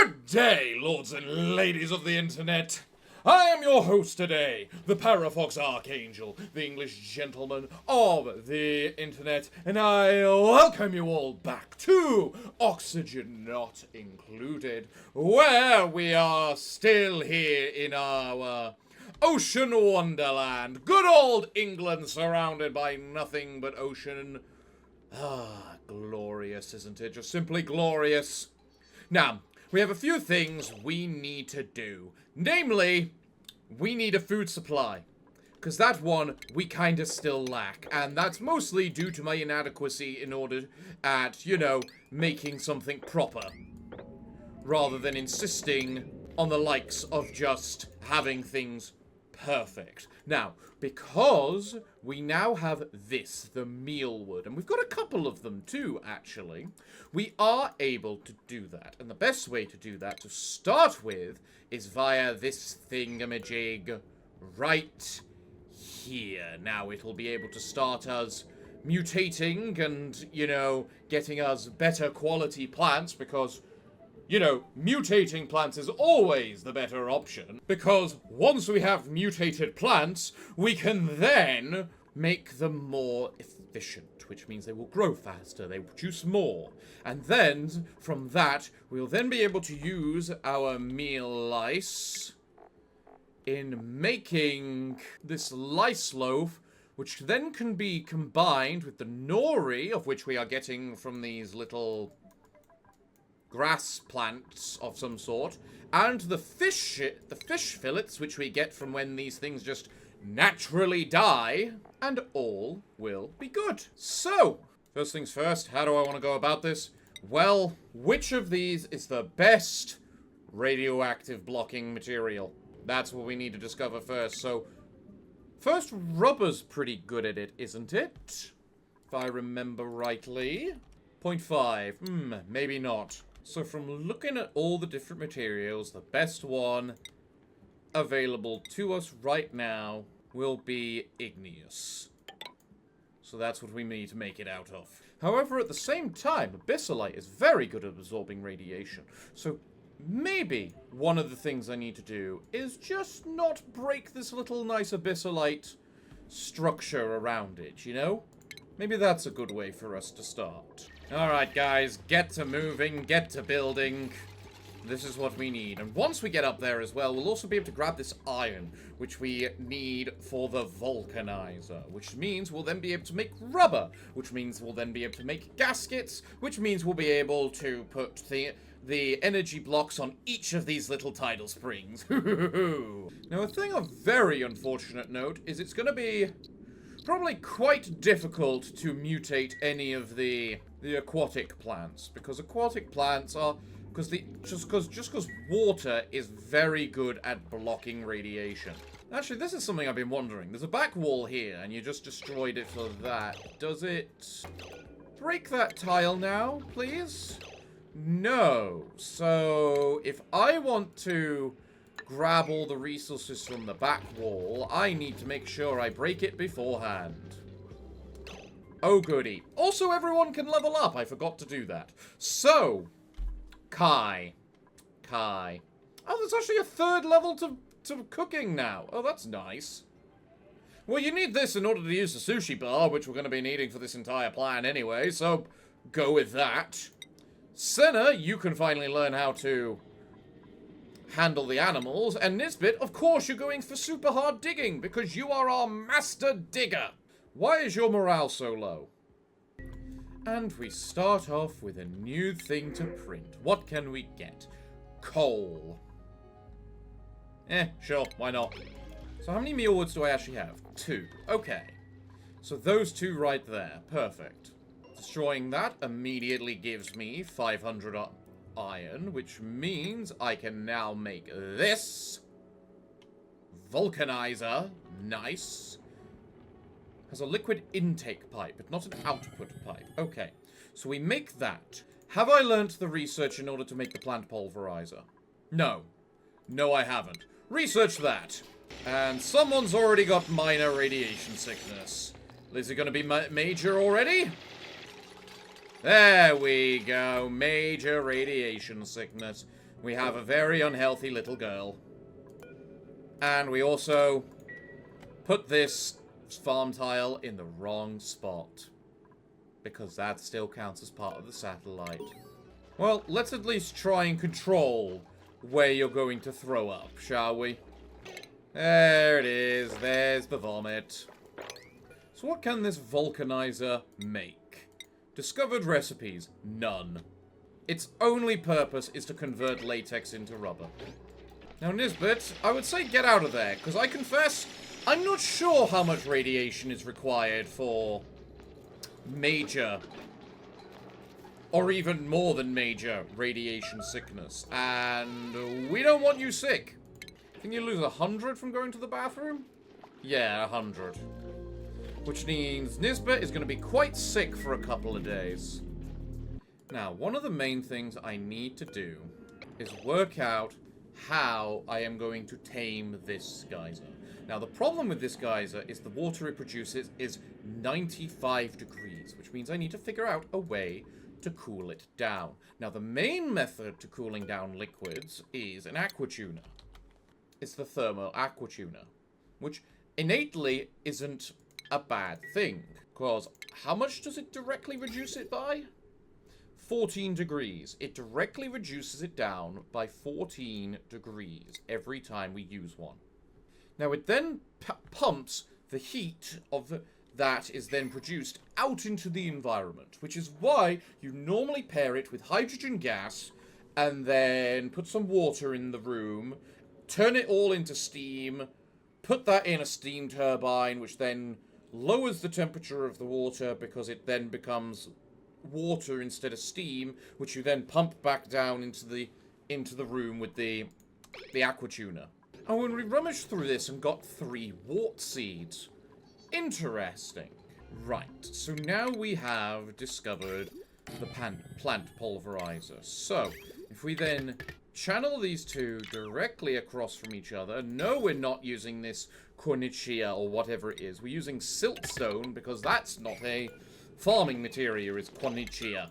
Good day, lords and ladies of the internet. I am your host today, the Parafox Archangel, the English gentleman of the internet, and I welcome you all back to Oxygen Not Included, where we are still here in our ocean wonderland. Good old England, surrounded by nothing but ocean. Ah, glorious, isn't it? Just simply glorious. Now, we have a few things we need to do. Namely, we need a food supply. Because that one, we kind of still lack. And that's mostly due to my inadequacy in order at, making something proper. Rather than insisting on the likes of just having things perfect. Now, because we now have this, the mealwood, and we've got a couple of them too, actually, we are able to do that. And the best way to do that, to start with, is via this thingamajig right here. Now, it'll be able to start us mutating and, getting us better quality plants, because mutating plants is always the better option, because once we have mutated plants, we can then make them more efficient, which means they will grow faster, they will produce more. And then, from that, we'll then be able to use our meal lice in making this lice loaf, which then can be combined with the nori, of which we are getting from these little grass plants of some sort, and the fish fillets, which we get from when these things just naturally die, and all will be good. So, first things first, how do I want to go about this? Well, which of these is the best radioactive blocking material? That's what we need to discover first. So, first, rubber's pretty good at it, isn't it? If I remember rightly. 0.5. Maybe not. So from looking at all the different materials, the best one available to us right now will be igneous. So that's what we need to make it out of. However, at the same time, abyssalite is very good at absorbing radiation. So maybe one of the things I need to do is just not break this little nice abyssalite structure around it, Maybe that's a good way for us to start. Alright guys, get to moving, get to building. This is what we need. And once we get up there as well, we'll also be able to grab this iron, which we need for the vulcanizer, which means we'll then be able to make rubber, which means we'll then be able to make gaskets, which means we'll be able to put the energy blocks on each of these little tidal springs. Now, a thing of very unfortunate note is it's going to be probably quite difficult to mutate any of the aquatic plants, because aquatic plants are just because water is very good at blocking radiation. Actually, this is something I've been wondering. There's a back wall here, and you just destroyed it for that. Does it break that tile now, please? No. So if I want to grab all the resources from the back wall, I need to make sure I break it beforehand. Oh goody. Also, everyone can level up. I forgot to do that. So, Kai. Oh, there's actually a third level to cooking now. Oh, that's nice. Well, you need this in order to use the sushi bar, which we're going to be needing for this entire plan anyway, so go with that. Senna, you can finally learn how to handle the animals, and Nisbet, of course you're going for super hard digging, because you are our master digger. Why is your morale so low? And we start off with a new thing to print. What can we get? Coal. Sure, why not? So how many mealwoods do I actually have? 2. Okay. So those 2 right there. Perfect. Destroying that immediately gives me 500 iron, which means I can now make this vulcanizer. Nice. Has a liquid intake pipe, but not an output pipe. Okay, so we make that. Have I learnt the research in order to make the plant pulverizer? No. No, I haven't. Research that. And someone's already got minor radiation sickness. Is it going to be major already? There we go. Major radiation sickness. We have a very unhealthy little girl. And we also put this farm tile in the wrong spot. Because that still counts as part of the satellite. Well, let's at least try and control where you're going to throw up, shall we? There it is. There's the vomit. So what can this vulcanizer make? Discovered recipes. None. Its only purpose is to convert latex into rubber. Now, Nisbet, I would say get out of there, because I confess, I'm not sure how much radiation is required for major, or even more than major, radiation sickness. And we don't want you sick. Can you lose 100 from going to the bathroom? Yeah, 100. Which means Nisbet is going to be quite sick for a couple of days. Now, one of the main things I need to do is work out how I am going to tame this geyser. Now, the problem with this geyser is the water it produces is 95 degrees, which means I need to figure out a way to cool it down. Now, the main method to cooling down liquids is an aquatuner. It's the thermal aquatuner, which innately isn't a bad thing, because how much does it directly reduce it by? 14 degrees. It directly reduces it down by 14 degrees every time we use one. Now, it then pumps the heat of that is then produced out into the environment, which is why you normally pair it with hydrogen gas and then put some water in the room, turn it all into steam, put that in a steam turbine, which then lowers the temperature of the water because it then becomes water instead of steam, which you then pump back down into the room with the aquatuner. And when we rummaged through this and got 3 wart seeds. Interesting. Right, so now we have discovered the plant pulverizer. So, if we then channel these two directly across from each other. No, we're not using this cornichia or whatever it is. We're using siltstone because that's not a farming material, it's cornichia.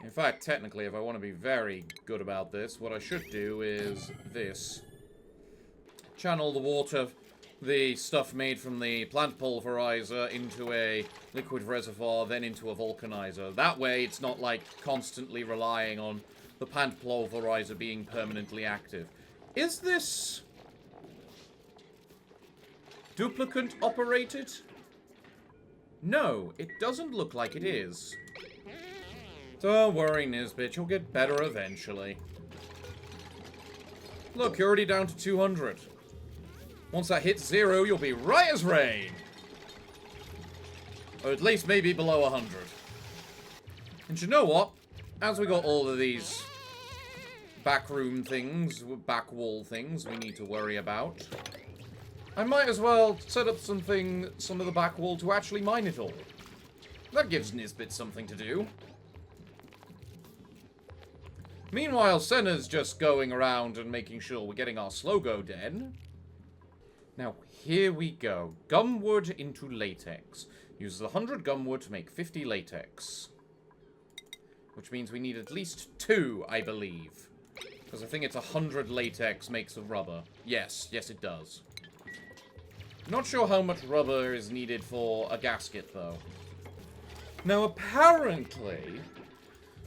In fact, technically, if I want to be very good about this, what I should do is this. Channel the water, the stuff made from the plant pulverizer into a liquid reservoir, then into a vulcanizer. That way, it's not like constantly relying on the plant pulverizer being permanently active. Is this duplicate operated? No, it doesn't look like it is. Don't worry, Nisbet, you'll get better eventually. Look, you're already down to 200. Once that hits 0, you'll be right as rain. Or at least maybe below 100. And you know what? As we got all of these backroom things, back wall things we need to worry about, I might as well set up some of the back wall to actually mine it all. That gives Nisbet something to do. Meanwhile, Senna's just going around and making sure we're getting our slow-go den. Now, here we go. Gumwood into latex. Uses 100 gumwood to make 50 latex. Which means we need at least 2, I believe. Because I think it's 100 latex makes a rubber. Yes, it does. Not sure how much rubber is needed for a gasket, though. Now, apparently,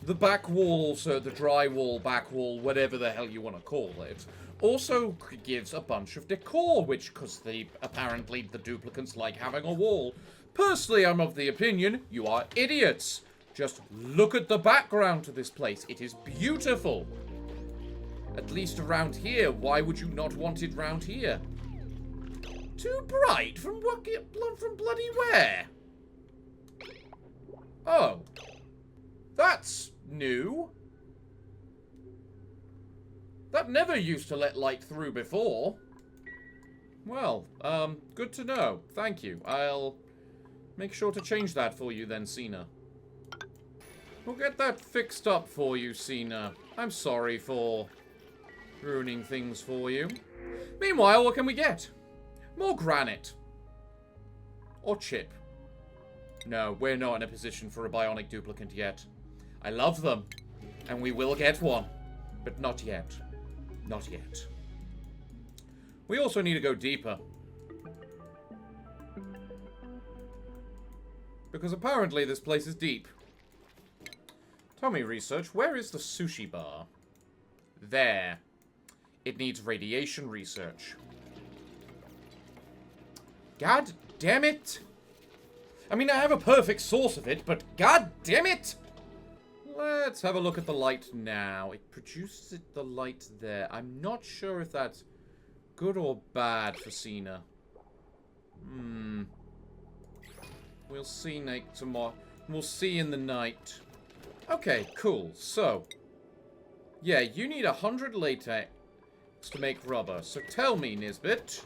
the back wall, also the drywall, back wall, whatever the hell you want to call it, also gives a bunch of decor, which, because apparently the duplicants like having a wall. Personally, I'm of the opinion you are idiots. Just look at the background to this place. It is beautiful. At least around here. Why would you not want it round here? Too bright? From bloody where? Oh. That's new. That never used to let light through before. Well, good to know. Thank you. I'll make sure to change that for you then, Cena. We'll get that fixed up for you, Cena. I'm sorry for ruining things for you. Meanwhile, what can we get? More granite. Or chip. No, we're not in a position for a bionic duplicant yet. I love them, and we will get one, but not yet. Not yet. We also need to go deeper. Because apparently this place is deep. Tell me, research, where is the sushi bar? There. It needs radiation research. God damn it! I mean, I have a perfect source of it, but god damn it! Let's have a look at the light now. It produces the light there. I'm not sure if that's good or bad for Cena. We'll see tomorrow. We'll see in the night. Okay, cool. So, yeah, you need 100 latex to make rubber. So tell me, Nisbet.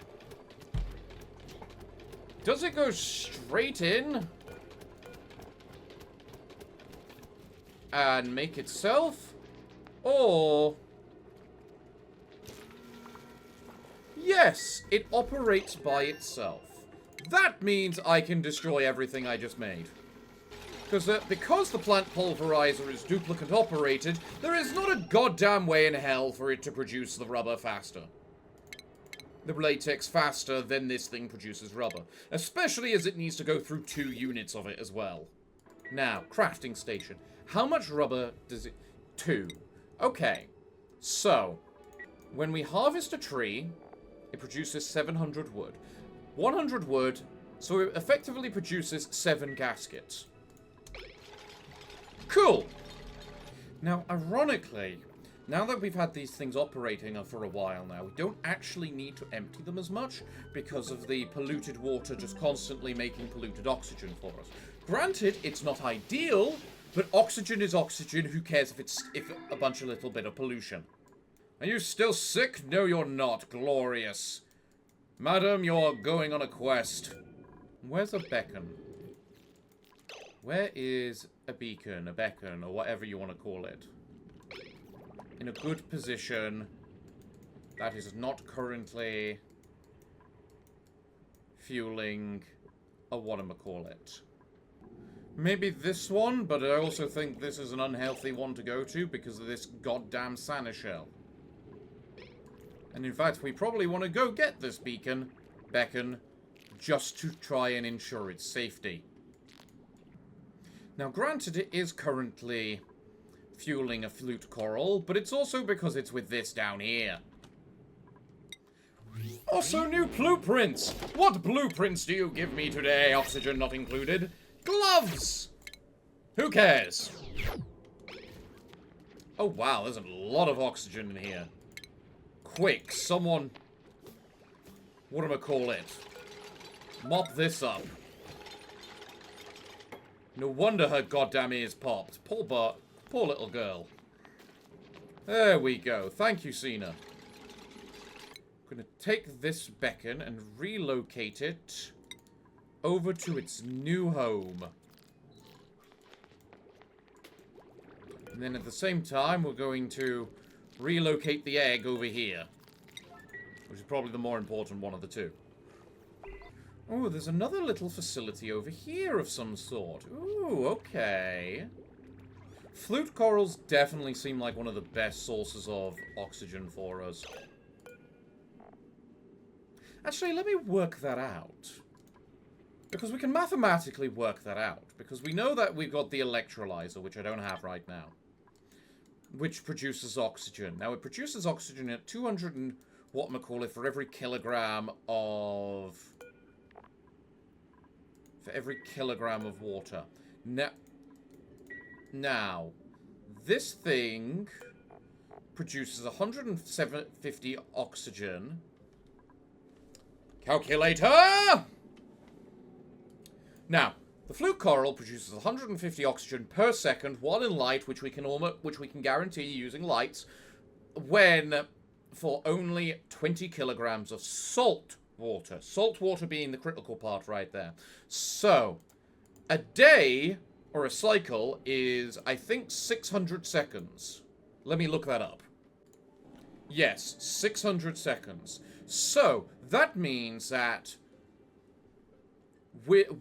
Does it go straight in and make itself? Or... yes, it operates by itself. That means I can destroy everything I just made. Because the plant pulverizer is duplicate operated, there is not a goddamn way in hell for it to produce the rubber faster. The latex faster than this thing produces rubber. Especially as it needs to go through 2 units of it as well. Now, crafting station. How much rubber does it... 2. Okay. So, when we harvest a tree, it produces 700 wood. 100 wood, so it effectively produces 7 gaskets. Cool! Now, ironically, now that we've had these things operating for a while now, we don't actually need to empty them as much because of the polluted water just constantly making polluted oxygen for us. Granted, it's not ideal, but oxygen is oxygen. Who cares if a bunch of little bit of pollution? Are you still sick? No, you're not. Glorious. Madam, you're going on a quest. Where's a beacon? Where is a beacon, a beacon, or whatever you want to call it? In a good position that is not currently fueling a whatchamacallit. Maybe this one, but I also think this is an unhealthy one to go to because of this goddamn Sana shell. And in fact, we probably want to go get this beacon, just to try and ensure its safety. Now, granted, it is currently fueling a flute coral, but it's also because it's with this down here. Also, new blueprints! What blueprints do you give me today, oxygen not included? Gloves! Who cares? Oh, wow, there's a lot of oxygen in here. Quick, someone... whatchamacallit? Mop this up. No wonder her goddamn ears popped. Poor little girl. There we go. Thank you, Cena. I'm gonna take this beacon and relocate it over to its new home. And then at the same time, we're going to relocate the egg over here. Which is probably the more important one of the two. Oh, there's another little facility over here of some sort. Ooh, okay. Flute corals definitely seem like one of the best sources of oxygen for us. Actually, let me work that out. Because we can mathematically work that out. Because we know that we've got the electrolyzer, which I don't have right now. Which produces oxygen. Now, it produces oxygen at 200 and whatchamacallit for every kilogram of... for every kilogram of water. Now, this thing produces 150 oxygen. Calculator! Now, the flute coral produces 150 oxygen per second while in light, which we can guarantee using lights, for only 20 kilograms of salt water. Salt water being the critical part right there. So, a day, or a cycle, is, I think, 600 seconds. Let me look that up. Yes, 600 seconds. So, that means that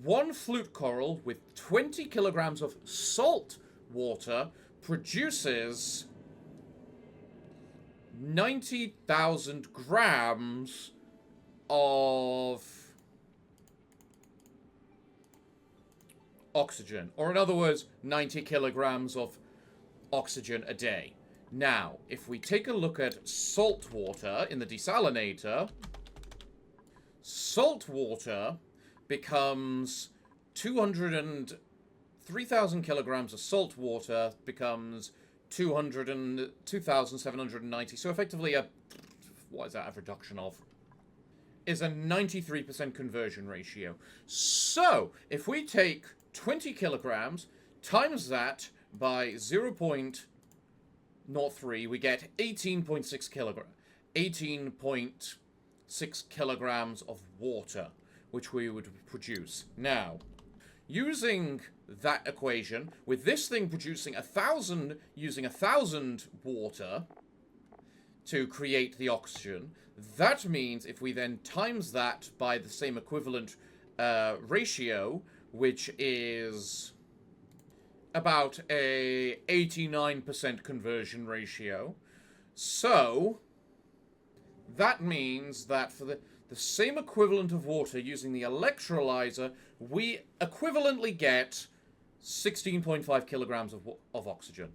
one flute coral with 20 kilograms of salt water produces 90,000 grams of oxygen. Or in other words, 90 kilograms of oxygen a day. Now, if we take a look at salt water in the desalinator, salt water becomes 3,000 kilograms of salt water becomes 2,790. So effectively what is that a reduction of? Is a 93% conversion ratio. So, if we take 20 kilograms, times that by 0.03, we get 18.6 kilograms of water, which we would produce. Now, using that equation, with this thing producing 1,000, using 1,000 water to create the oxygen, that means if we then times that by the same equivalent ratio, which is about a 89% conversion ratio, so that means that for the same equivalent of water using the electrolyzer, we equivalently get 16.5 kilograms of oxygen.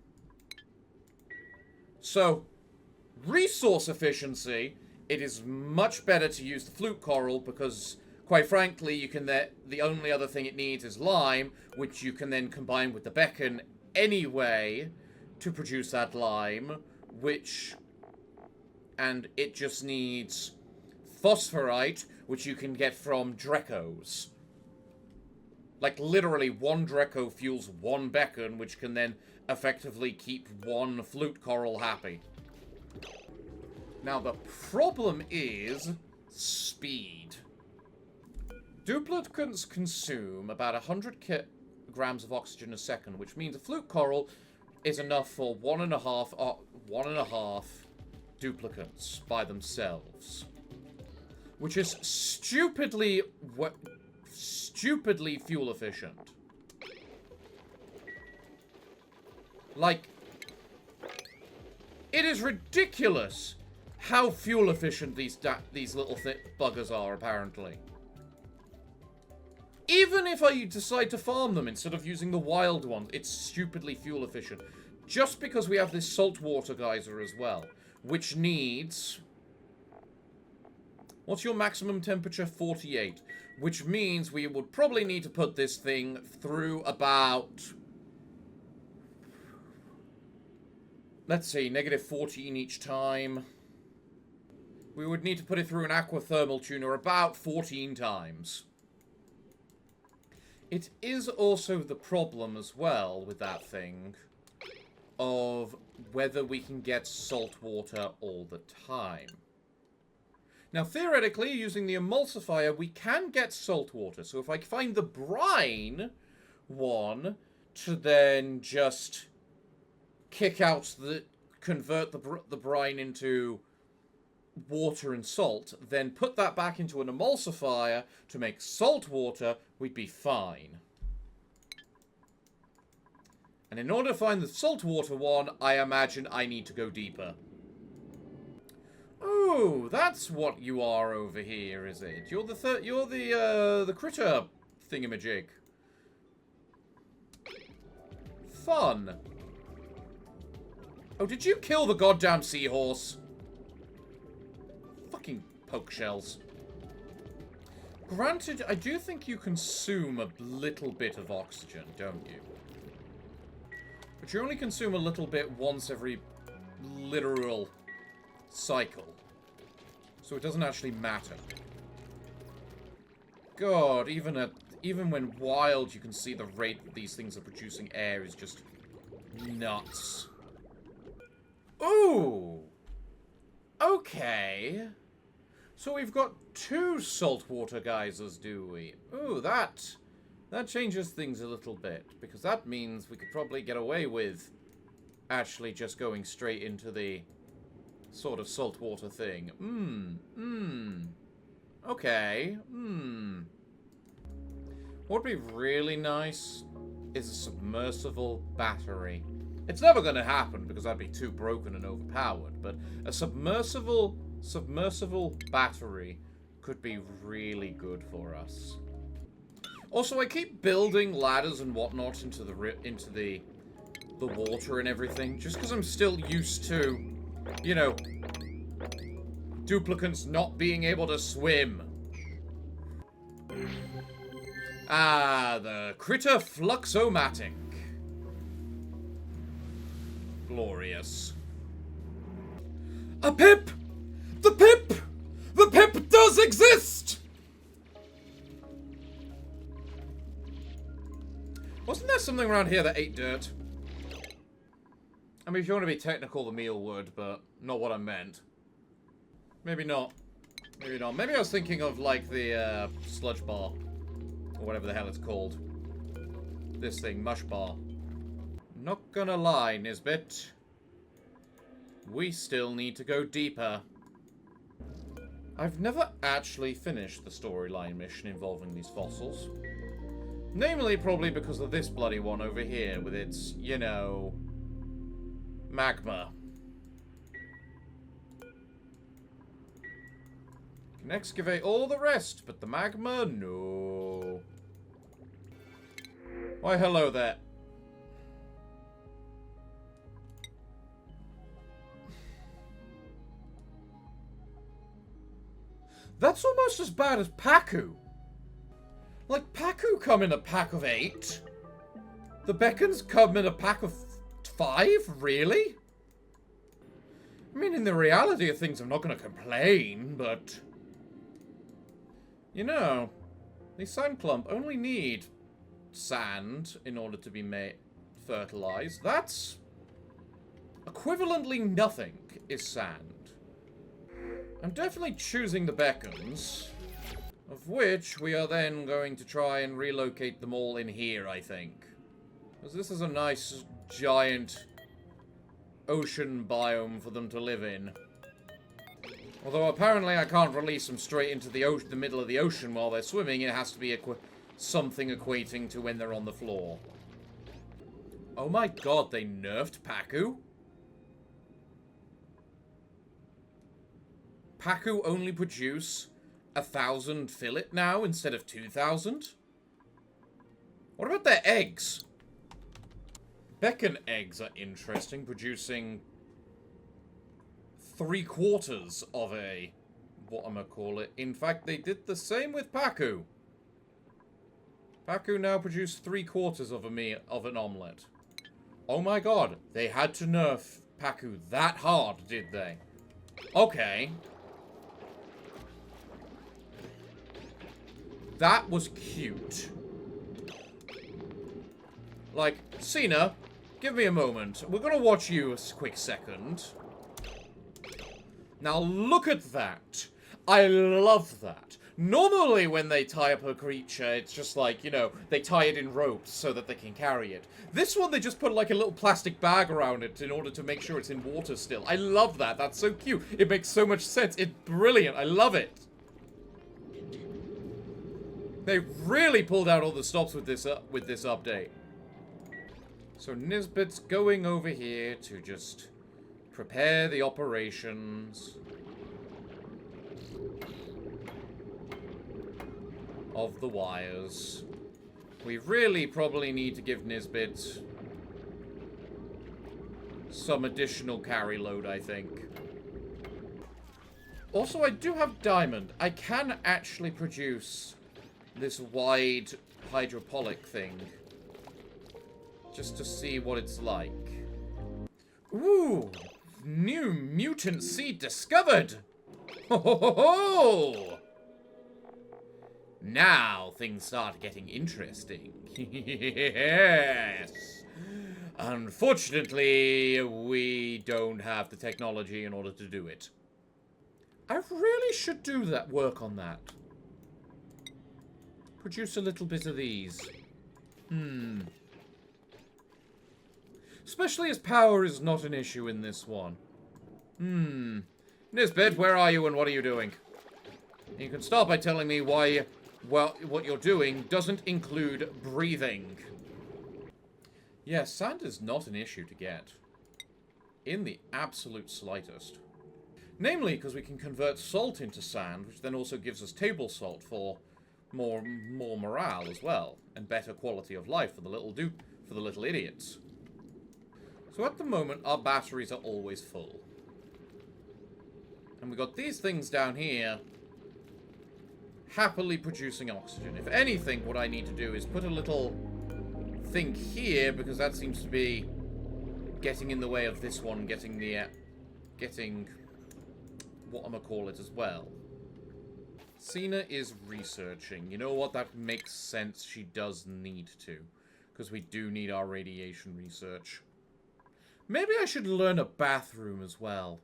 So, resource efficiency, it is much better to use the flute coral because, quite frankly, you can the only other thing it needs is lime, which you can then combine with the beacon anyway to produce that lime, and it just needs phosphorite, which you can get from Drecos. Like, literally, one Dreco fuels one beacon, which can then effectively keep one flute coral happy. Now, the problem is speed. Duplicates consume about 100 grams of oxygen a second, which means a flute coral is enough for one and a half duplicates by themselves. Which is stupidly fuel efficient. Like, it is ridiculous how fuel efficient these little buggers are, apparently. Even if I decide to farm them instead of using the wild ones, it's stupidly fuel efficient. Just because we have this saltwater geyser as well, which needs... What's your maximum temperature? 48. Which means we would probably need to put this thing through about... Let's see, negative 14 each time. We would need to put it through an aquathermal tuner about 14 times. It is also the problem as well with that thing of whether we can get salt water all the time. Now, theoretically, using the emulsifier, we can get salt water. So if I find the brine one to then just convert the brine into water and salt, then put that back into an emulsifier to make salt water, we'd be fine. And in order to find the saltwater one, I imagine I need to go deeper. Oh, that's what you are over here, is it? You're the critter thingamajig. Fun. Oh, did you kill the goddamn seahorse? Fucking poke shells. Granted, I do think you consume a little bit of oxygen, don't you? But you only consume a little bit once every literal cycle. So it doesn't actually matter. God, even when wild, you can see the rate that these things are producing air is just nuts. Ooh! Okay. So we've got 2 saltwater geysers, do we? Ooh, that changes things a little bit. Because that means we could probably get away with actually just going straight into the sort of saltwater thing. Okay. What would be really nice is a submersible battery. It's never going to happen because I'd be too broken and overpowered, but a submersible battery could be really good for us. Also, I keep building ladders and whatnot into the water and everything, just because I'm still used to, you know, duplicants not being able to swim. Ah, the critter Fluxomatic. Glorious. A pip! The pip! The pip does exist! Wasn't there something around here that ate dirt? I mean, if you want to be technical, the meal would, but not what I meant. Maybe not. Maybe not. Maybe I was thinking of, like, the, sludge bar. Or whatever the hell it's called. This thing, mush bar. Not gonna lie, Nisbet. We still need to go deeper. I've never actually finished the storyline mission involving these fossils. Namely, probably because of this bloody one over here with its, you know, magma. Can excavate all the rest, but the magma, no. Why, hello there. That's almost as bad as Pacu. Like, Pacu come in a pack of 8. The Beckons come in a pack of 5? Really? I mean, in the reality of things, I'm not going to complain, but... You know, these sand clump only need sand in order to be fertilized. That's... equivalently nothing is sand. I'm definitely choosing the Beckons, of which we are then going to try and relocate them all in here, I think. Because this is a nice, giant ocean biome for them to live in. Although apparently I can't release them straight into the middle of the ocean while they're swimming. It has to be something equating to when they're on the floor. Oh my god, they nerfed Pacu? Pacu only produce 1,000 fillet now instead of 2,000? What about their eggs? Beckon eggs are interesting, producing 3/4 of a... whatchamacallit. In fact, they did the same with Pacu. Pacu now produced 3/4 of an omelette. Oh my god, they had to nerf Pacu that hard, did they? Okay. That was cute. Like, Cena, give me a moment. We're gonna watch you a quick second. Now look at that. I love that. Normally when they tie up a creature, it's just like, you know, they tie it in ropes so that they can carry it. This one, they just put like a little plastic bag around it in order to make sure it's in water still. I love that. That's so cute. It makes so much sense. It's brilliant. I love it. They really pulled out all the stops with this update. So Nisbet's going over here to just prepare the operations of the wires. We really probably need to give Nisbet some additional carry load, I think. Also, I do have diamond. I can actually produce this wide hydroponic thing. Just to see what it's like. Ooh! New mutant seed discovered! Ho ho ho ho! Now things start getting interesting. Yes! Unfortunately, we don't have the technology in order to do it. I really should do that, work on that. Produce a little bit of these. Especially as power is not an issue in this one. Nisbet, where are you and what are you doing? You can start by telling me why well, what you're doing doesn't include breathing. Yeah, sand is not an issue to get. In the absolute slightest. Namely, because we can convert salt into sand, which then also gives us table salt for more morale as well, and better quality of life for the little idiots. So at the moment, our batteries are always full. And we've got these things down here happily producing oxygen. If anything, what I need to do is put a little thing here, because that seems to be getting in the way of this one getting what I'm gonna call it as well. Cena is researching. You know what? That makes sense. She does need to, because we do need our radiation research. Maybe I should learn a bathroom as well.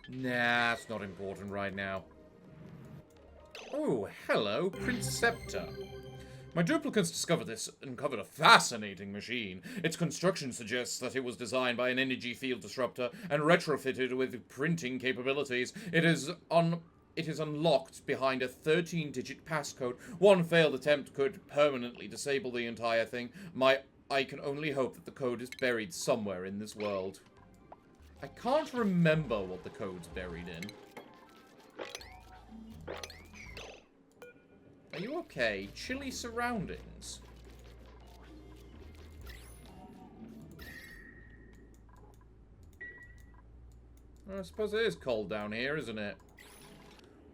Nah, it's not important right now. Oh, hello, Princeptor. My duplicates discovered this and uncovered a fascinating machine. Its construction suggests that it was designed by an energy field disruptor and retrofitted with printing capabilities. It is unlocked behind a 13-digit passcode. One failed attempt could permanently disable the entire thing. I can only hope that the code is buried somewhere in this world. I can't remember what the code's buried in. Are you okay? Chilly surroundings. I suppose it is cold down here, isn't it?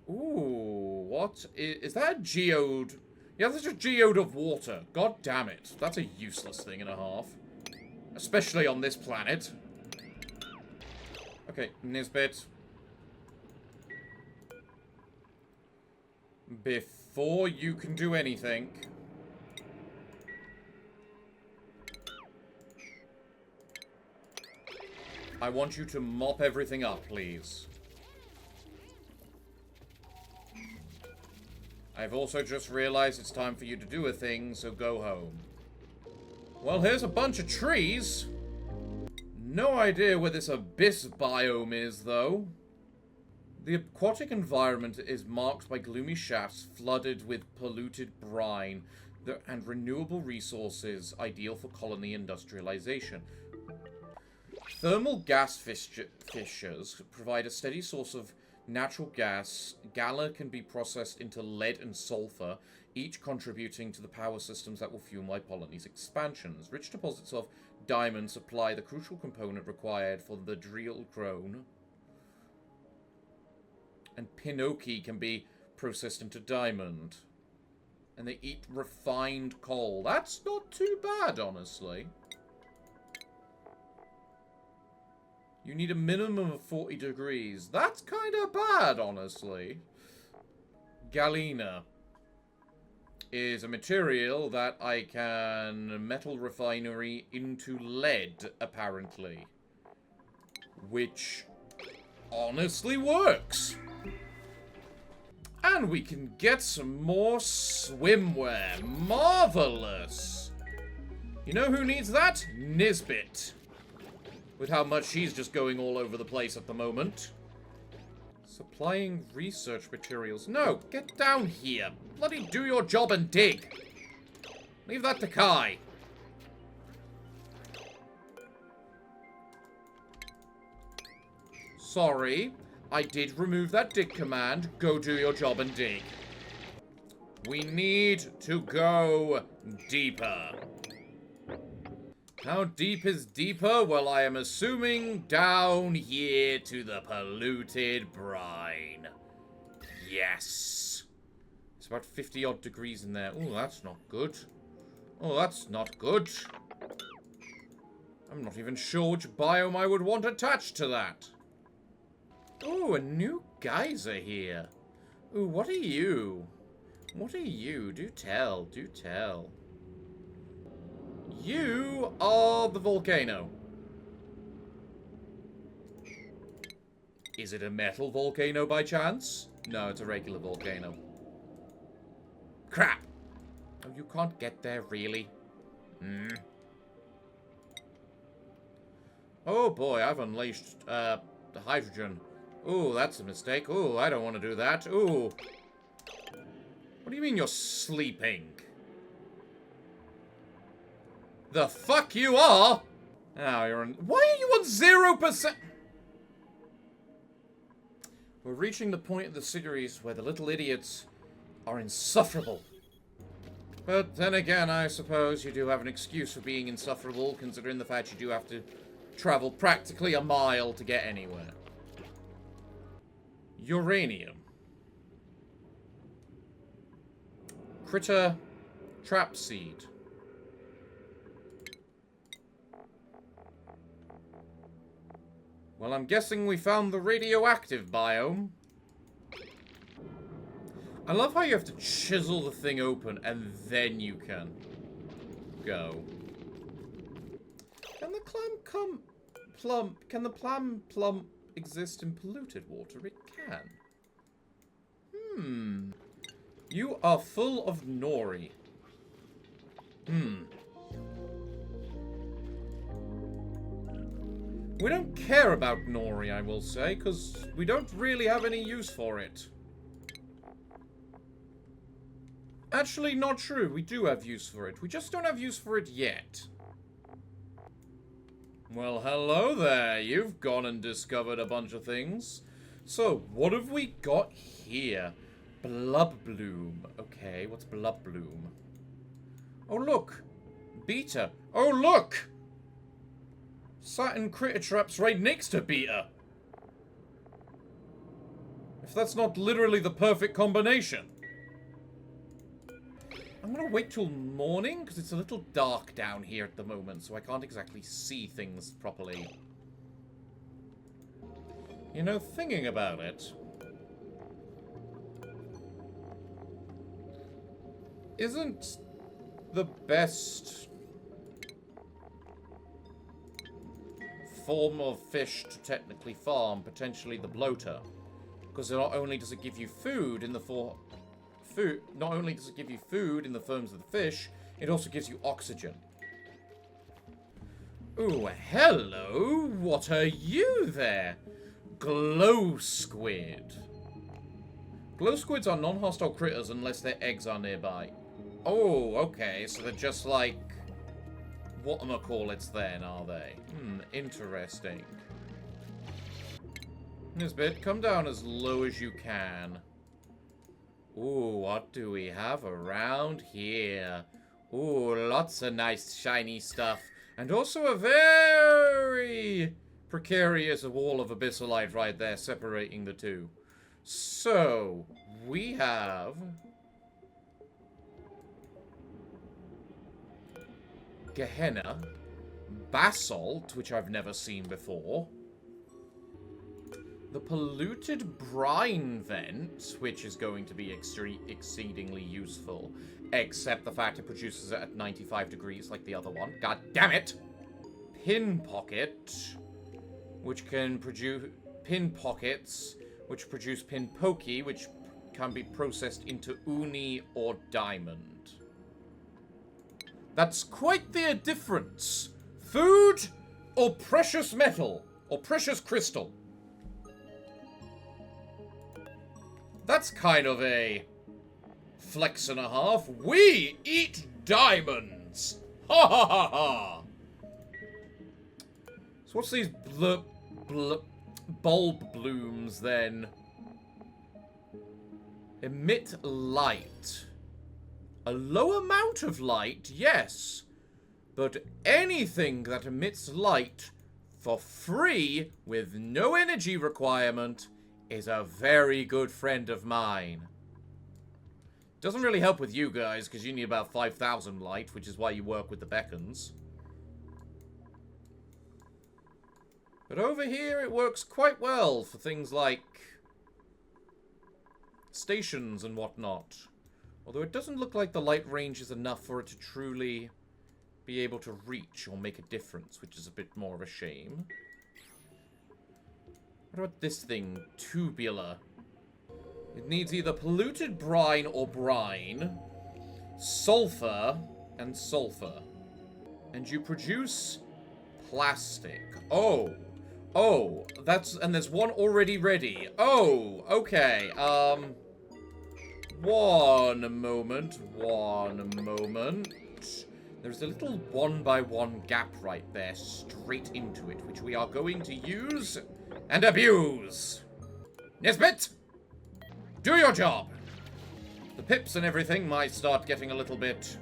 Ooh, what? Is that a geode? Yeah, that's a geode of water. God damn it. That's a useless thing and a half. Especially on this planet. Okay, Nisbet. Before you can do anything, I want you to mop everything up, please. I've also just realized it's time for you to do a thing, so go home. Well, here's a bunch of trees. No idea where this abyss biome is, though. The aquatic environment is marked by gloomy shafts flooded with polluted brine and renewable resources ideal for colony industrialization. Thermal gas fissures provide a steady source of natural gas. Gala can be processed into lead and sulfur, each contributing to the power systems that will fuel my colony's expansions. Rich deposits of diamond supply the crucial component required for the drill crone. And Pinoki can be processed into diamond. And they eat refined coal. That's not too bad, honestly. You need a minimum of 40 degrees. That's kind of bad, honestly. Galena is a material that I can metal refinery into lead, apparently. Which honestly works. And we can get some more swimwear. Marvelous. You know who needs that? Nisbet. With how much she's just going all over the place at the moment. Supplying research materials. No, get down here. Bloody do your job and dig. Leave that to Kai. Sorry. I did remove that dig command. Go do your job and dig. We need to go deeper. How deep is deeper? Well, I am assuming down here to the polluted brine. Yes. It's about 50-odd degrees in there. Oh, that's not good. Oh, that's not good. I'm not even sure which biome I would want attached to that. Oh, a new geyser here. Ooh, what are you? What are you? Do tell, do tell. You are the volcano. Is it a metal volcano by chance? No, it's a regular volcano. Crap! Oh, you can't get there, really? Oh boy, I've unleashed, the hydrogen. Ooh, that's a mistake. Ooh, I don't want to do that. Ooh. What do you mean you're sleeping? The fuck you are? Oh, you're on... Why are you on 0%? We're reaching the point of the series where the little idiots are insufferable. But then again, I suppose you do have an excuse for being insufferable, considering the fact you do have to travel practically a mile to get anywhere. Uranium. Critter trap seed. Well, I'm guessing we found the radioactive biome. I love how you have to chisel the thing open and then you can go. Can the clam plump? Can the clam plump exist in polluted water? It can. You are full of nori. We don't care about nori, I will say, because we don't really have any use for it. Actually, not true. We do have use for it. We just don't have use for it yet. Well, hello there. You've gone and discovered a bunch of things. So, what have we got here? Blub bloom. Okay, what's blub bloom? Oh, look. Beta. Oh, look! Satin critter traps right next to beta. If that's not literally the perfect combination. I'm gonna wait till morning, because it's a little dark down here at the moment, so I can't exactly see things properly. You know, thinking about it... Isn't the best form of fish to technically farm potentially the bloater? Because not only does it give you food in the not only does it give you food in the forms of the fish, it also gives you oxygen. Ooh, hello! What are you there? Glow squid. Glow squids are non-hostile critters unless their eggs are nearby. Oh, okay, so they're just like... whatchamacallits then, are they? Interesting. Nisbet, come down as low as you can. Ooh, what do we have around here? Ooh, lots of nice shiny stuff. And also a very precarious wall of abyssalite right there separating the two. So, we have... Gehenna. Basalt, which I've never seen before. The polluted brine vent, which is going to be exceedingly useful, except the fact it produces it at 95 degrees like the other one. God damn it! Pin pocket, which can produce pin pockets, which produce pin pokey, which can be processed into uni or diamond. That's quite the difference. Food or precious metal or precious crystal. That's kind of a flex and a half. We eat diamonds! Ha ha ha ha! So what's these bulb blooms then? Emit light. A low amount of light, yes. But anything that emits light for free with no energy requirement is a very good friend of mine. Doesn't really help with you guys, because you need about 5,000 light, which is why you work with the beacons. But over here, it works quite well for things like stations and whatnot. Although it doesn't look like the light range is enough for it to truly be able to reach or make a difference, which is a bit more of a shame. What about this thing? Tubular. It needs either polluted brine or brine, sulfur, and sulfur. And you produce plastic. Oh. Oh, and there's one already ready. Oh, okay. One moment. There's a little 1x1 gap right there, straight into it, which we are going to use and abuse. Nisbet, do your job. The pips and everything might start getting a little bit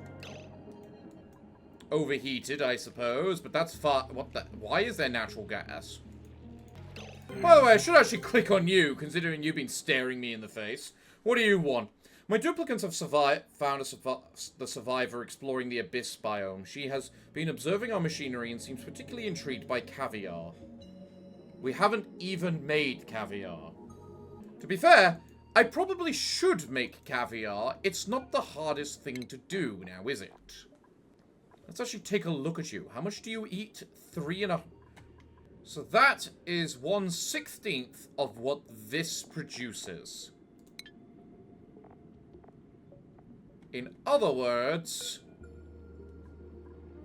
overheated, I suppose, but that's far. What the? Why is there natural gas? By the way, I should actually click on you, considering you've been staring me in the face. What do you want? My duplicants have found the survivor exploring the abyss biome. She has been observing our machinery and seems particularly intrigued by caviar. We haven't even made caviar. To be fair, I probably should make caviar. It's not the hardest thing to do now, is it? Let's actually take a look at you. How much do you eat? 3.5. So that is 1/16 of what this produces. In other words,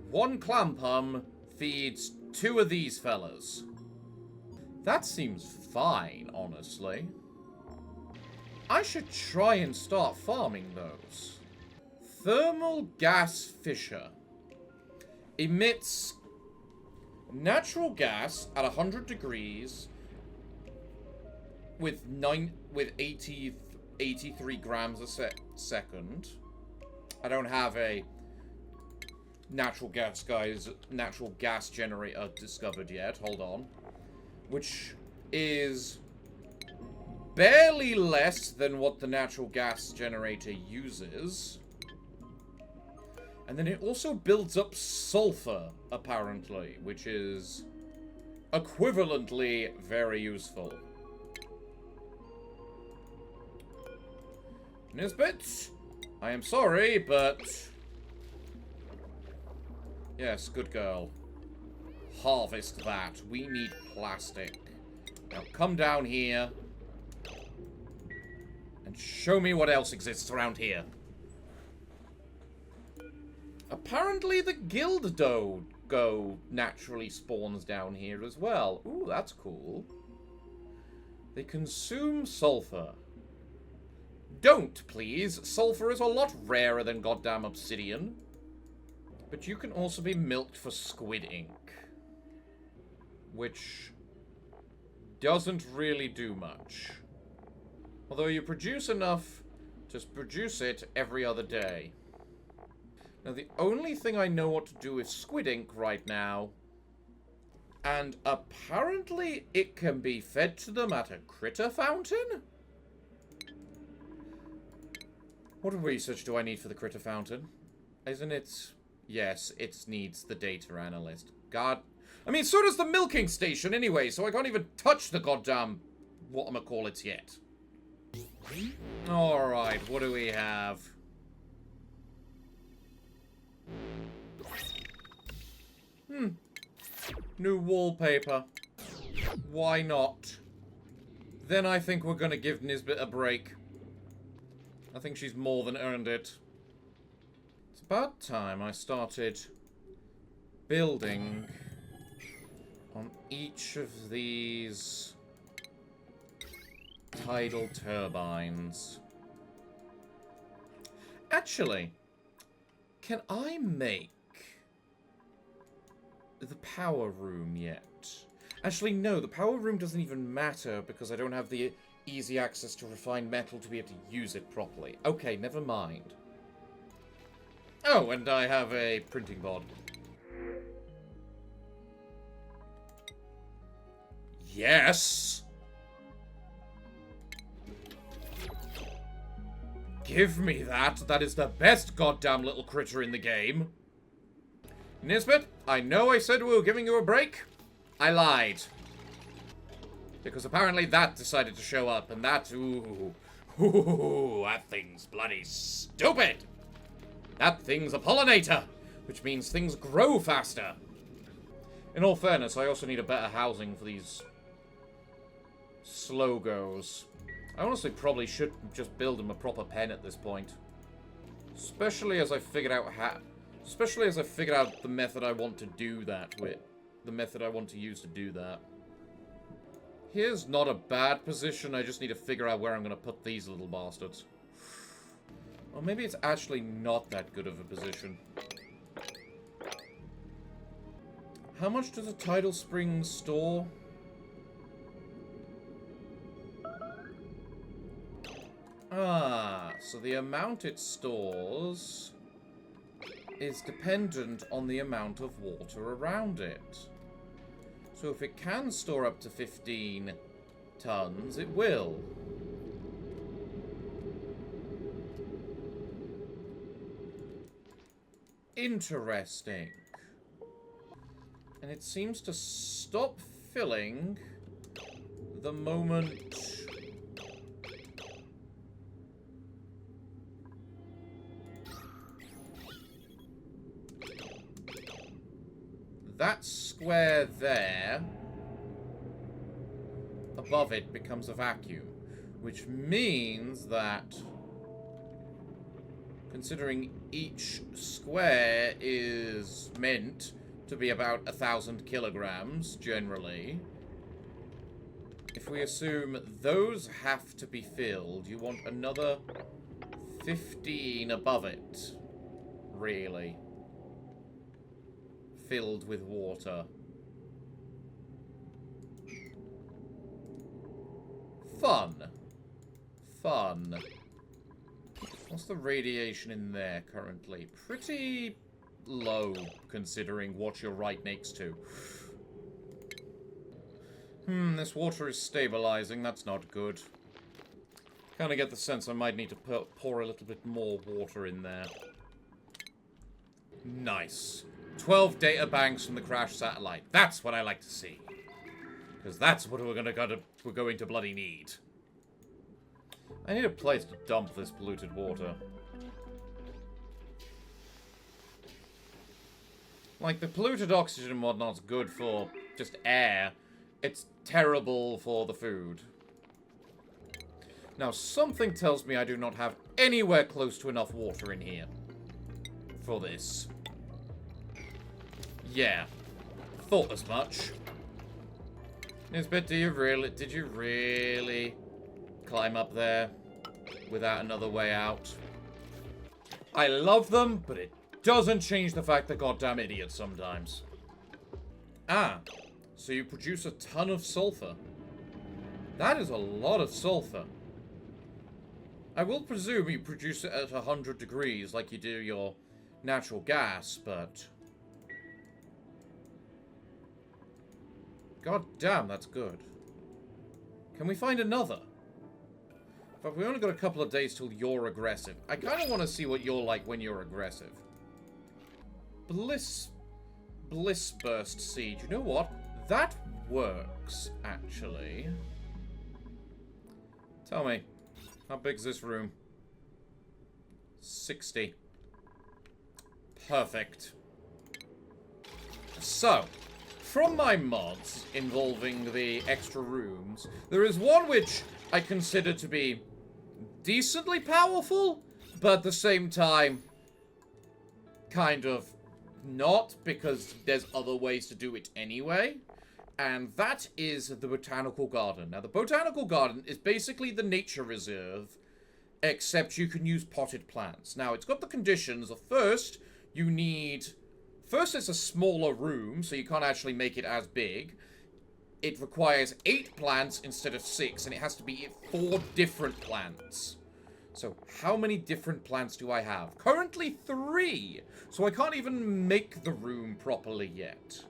one clampum feeds 2 of these fellas. That seems fine, honestly. I should try and start farming those. Thermal gas fisher. Emits natural gas at 100 degrees with 83 grams a second. I don't have a natural gas generator discovered yet. Hold on. Which is barely less than what the natural gas generator uses. And then it also builds up sulfur, apparently, which is equivalently very useful. Nisbet, I am sorry, but... Yes, good girl. Harvest that. We need plastic. Now come down here and show me what else exists around here. Apparently the Gildo naturally spawns down here as well. Ooh, that's cool. They consume sulfur. Don't, please. Sulfur is a lot rarer than goddamn obsidian. But you can also be milked for squid ink. Which doesn't really do much. Although you produce enough to produce it every other day. Now, the only thing I know what to do with squid ink right now, and apparently it can be fed to them at a critter fountain? What research do I need for the critter fountain? Isn't it... Yes, it needs the data analyst. God... I mean, so does the milking station anyway, so I can't even touch the goddamn whatchamacallits yet. Alright, what do we have? New wallpaper. Why not? Then I think we're gonna give Nisbet a break. I think she's more than earned it. It's about time I started building on each of these tidal turbines. Actually, can I make the power room yet? Actually, no, the power room doesn't even matter because I don't have the easy access to refined metal to be able to use it properly. Okay, never mind. Oh, and I have a printing bod. Yes! Give me that. That is the best goddamn little critter in the game. Nisbet, I know I said we were giving you a break. I lied. Because apparently that decided to show up, and that, ooh, that thing's bloody stupid. That thing's a pollinator, which means things grow faster. In all fairness, I also need a better housing for these slogos. I honestly probably should just build them a proper pen at this point. Especially as I figured out the method I want to do that with. The method I want to use to do that. Here's not a bad position, I just need to figure out where I'm going to put these little bastards. Or maybe it's actually not that good of a position. How much does a tidal spring store? Ah, so the amount it stores is dependent on the amount of water around it. So if it can store up to 15 tons, it will. Interesting. And it seems to stop filling the moment that square there above it becomes a vacuum, which means that, considering each square is meant to be about 1,000 kilograms, generally, if we assume those have to be filled, you want another 15 above it, really, filled with water. Fun. Fun. What's the radiation in there currently? Pretty low, considering what you're right next to. This water is stabilizing. That's not good. Kind of get the sense I might need to pour a little bit more water in there. Nice. 12 data banks from the crashed satellite. That's what I like to see. Because that's what we're going to bloody need. I need a place to dump this polluted water. Like, the polluted oxygen and whatnot's good for just air. It's terrible for the food. Now, something tells me I do not have anywhere close to enough water in here for this. Yeah. Thought as much. Nisbet, did you really climb up there without another way out? I love them, but it doesn't change the fact they're goddamn idiots sometimes. Ah, so you produce a ton of sulfur. That is a lot of sulfur. I will presume you produce it at 100 degrees like you do your natural gas, but... God damn, that's good. Can we find another? But we only got a couple of days till you're aggressive. I kind of want to see what you're like when you're aggressive. Bliss Burst Siege. You know what? That works, actually. Tell me, how big's this room? 60. Perfect. So... from my mods involving the extra rooms, there is one which I consider to be decently powerful, but at the same time, kind of not, because there's other ways to do it anyway. And that is the Botanical Garden. Now, the Botanical Garden is basically the nature reserve, except you can use potted plants. Now, it's got the conditions of first, you need... First, it's a smaller room, so you can't actually make it as big. It requires 8 plants instead of 6, and it has to be 4 different plants. So, how many different plants do I have? Currently 3! So I can't even make the room properly yet.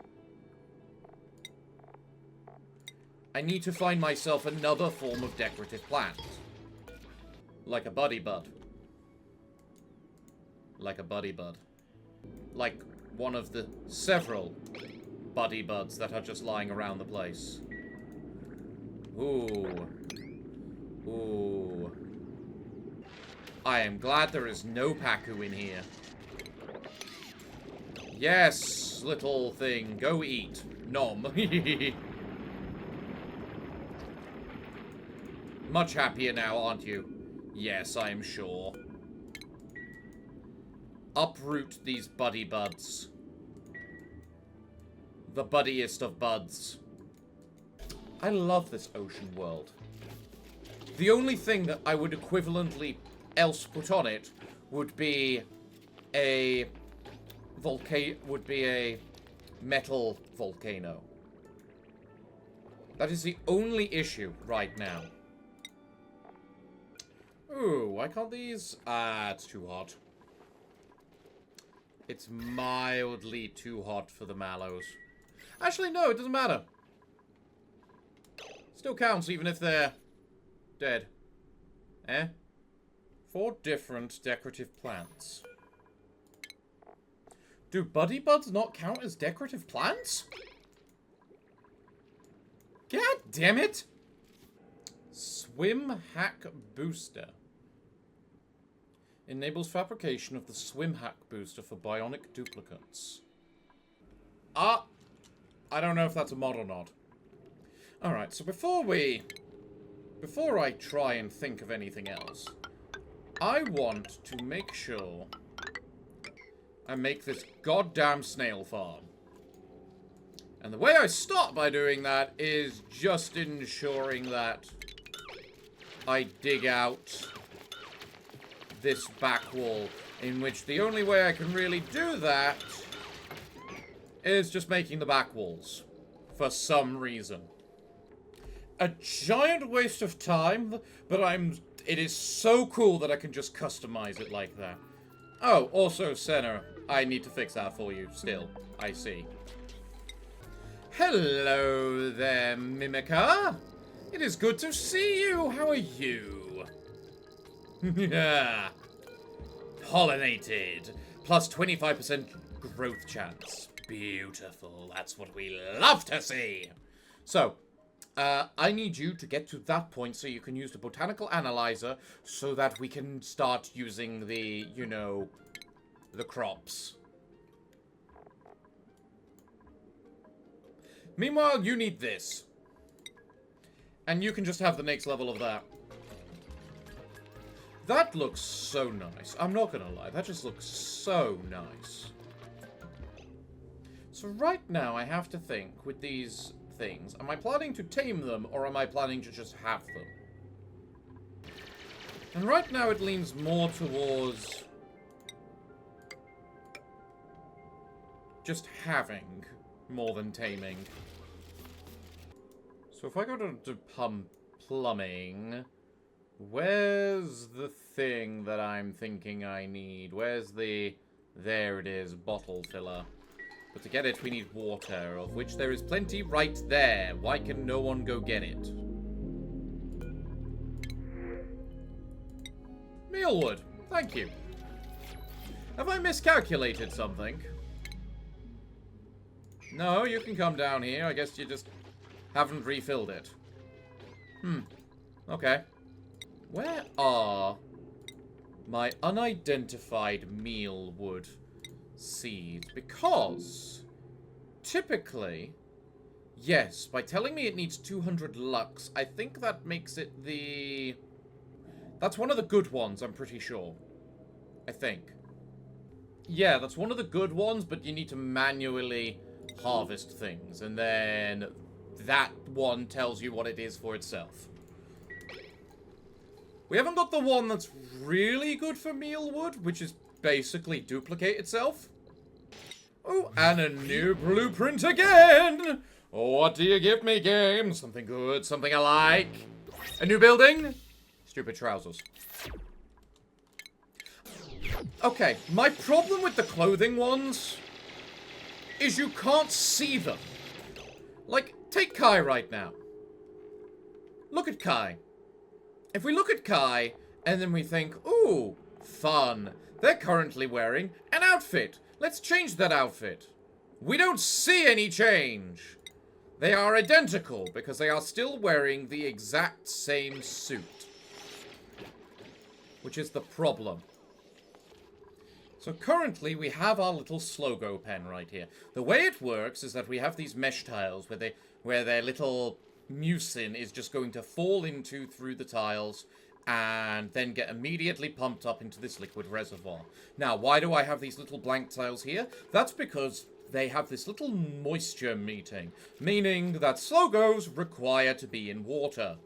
I need to find myself another form of decorative plant. Like a buddy bud. Like a buddy bud. Like... one of the several buddy buds that are just lying around the place. Ooh. Ooh. I am glad there is no Paku in here. Yes, little thing. Go eat. Nom. Much happier now, aren't you? Yes, I am sure. Uproot these buddy buds. The buddiest of buds. I love this ocean world. The only thing that I would equivalently else put on it would be a metal volcano. That is the only issue right now. Ooh, why can't these... Ah, it's too hot. It's mildly too hot for the mallows. Actually, no, it doesn't matter. Still counts, even if they're dead. Eh? 4 different decorative plants. Do buddy buds not count as decorative plants? God damn it! Swim hack booster. Enables fabrication of the swim hack booster for bionic duplicates. Ah! I don't know if that's a mod or not. Alright, so before I try and think of anything else, I want to make sure I make this goddamn snail farm. And the way I start by doing that is just ensuring that I dig out this back wall, in which the only way I can really do that is just making the back walls, for some reason. A giant waste of time, but it is so cool that I can just customize it like that. Oh, also, Senna, I need to fix that for you still. I see. Hello there, Mimica. It is good to see you. How are you? Yeah. Pollinated. Plus 25% growth chance. Beautiful. That's what we love to see. So, I need you to get to that point so you can use the botanical analyzer so that we can start using the, you know, the crops. Meanwhile, you need this. And you can just have the next level of that. That looks so nice. I'm not gonna lie, that just looks so nice. So right now, I have to think with these things. Am I planning to tame them, or am I planning to just have them? And right now, it leans more towards just having more than taming. So if I go to plumbing, where's the thing that I'm thinking I need? Where's the... There it is, bottle filler. But to get it, we need water, of which there is plenty right there. Why can no one go get it? Mealwood, thank you. Have I miscalculated something? No, you can come down here. I guess you just haven't refilled it. Okay. Where are my unidentified mealwood seeds? Because typically, yes, by telling me it needs 200 lux, I think that makes it the... That's one of the good ones, I'm pretty sure. I think. Yeah, that's one of the good ones, but you need to manually harvest things, and then that one tells you what it is for itself. We haven't got the one that's really good for mealwood, which is basically duplicate itself. Oh, and a new blueprint again! What do you give me, game? Something good, something I like. A new building? Stupid trousers. Okay, my problem with the clothing ones is you can't see them. Like, take Kai right now. Look at Kai. If we look at Kai, and then we think, ooh, fun. They're currently wearing an outfit. Let's change that outfit. We don't see any change. They are identical, because they are still wearing the exact same suit. Which is the problem. So currently, we have our little Slogo pen right here. The way it works is that we have these mesh tiles where their little mucin is just going to fall into through the tiles and then get immediately pumped up into this liquid reservoir. Now, why do I have these little blank tiles here? That's because they have this little moisture meeting, meaning that Slogos require to be in water.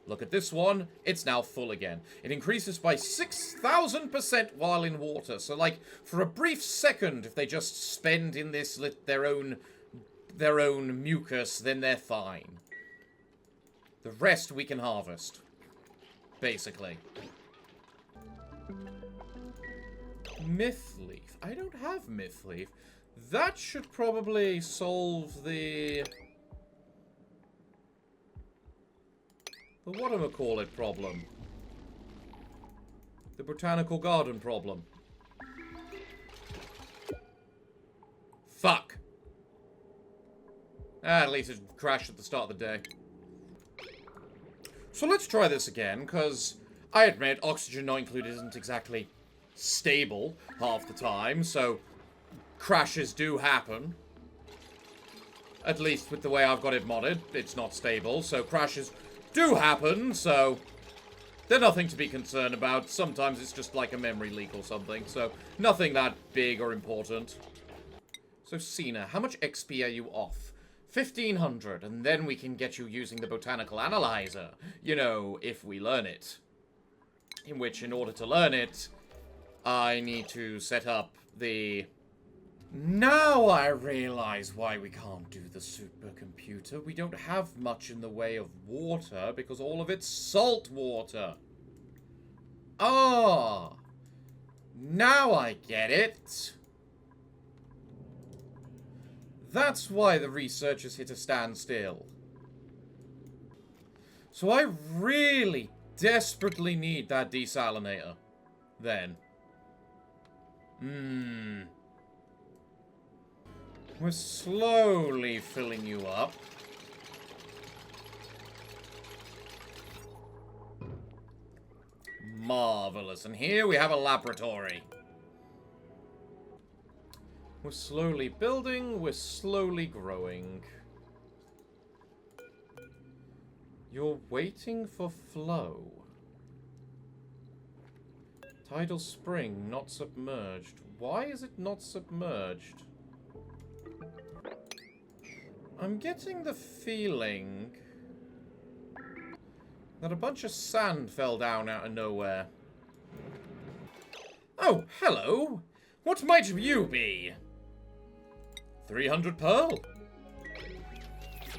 Look at this one. It's now full again. It increases by 6,000% while in water. So, like, for a brief second, if they just spend in this their own mucus, then they're fine. The rest we can harvest. Basically. Myth leaf. I don't have myth leaf. That should probably solve the whatchamacallit problem. The botanical garden problem. Fuck. At least it crashed at the start of the day. So let's try this again, because I admit oxygen not included isn't exactly stable half the time, so crashes do happen. At least with the way I've got it modded, it's not stable, so crashes do happen, so they're nothing to be concerned about. Sometimes it's just like a memory leak or something, so nothing that big or important. So Cena, how much XP are you off? 1,500, and then we can get you using the botanical analyzer. You know, if we learn it. In which, in order to learn it, I need to set up the... Now I realize why we can't do the supercomputer. We don't have much in the way of water, because all of it's salt water. Ah! Now I get it. That's why the researchers hit a standstill. So I really desperately need that desalinator. Then. We're slowly filling you up. Marvelous. And here we have a laboratory. We're slowly building, we're slowly growing. You're waiting for flow. Tidal spring, not submerged. Why is it not submerged? I'm getting the feeling that a bunch of sand fell down out of nowhere. Oh, hello! What might you be? 300 pearl?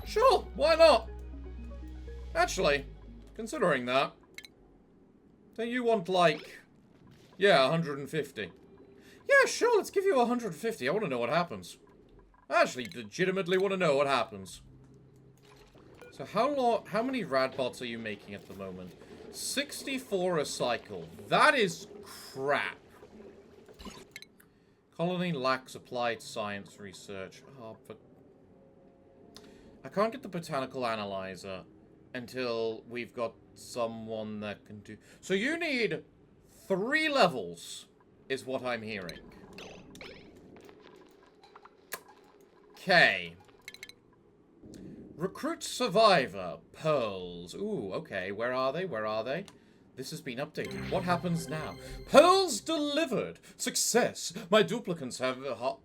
Sure, why not? Actually, considering that, don't you want, like, yeah, 150? Yeah, sure, let's give you 150. I want to know what happens. I actually legitimately want to know what happens. So how many radbots are you making at the moment? 64 a cycle. That is crap. Colony lacks applied science research. Oh, but I can't get the botanical analyzer until we've got someone that can do... So you need 3 levels, is what I'm hearing. Okay. Recruit survivor. Pearls. Ooh, okay. Where are they? Where are they? This has been updated. What happens now? Pearls delivered! Success! My duplicants have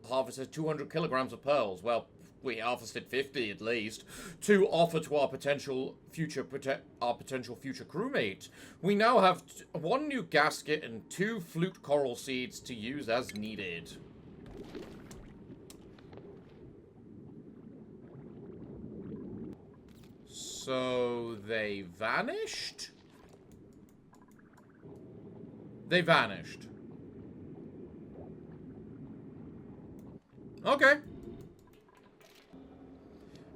harvested 200 kilograms of pearls. Well, we harvested 50 at least. To offer to our potential future crewmate. We now have 1 new gasket and 2 flute coral seeds to use as needed. So they vanished? They vanished. Okay.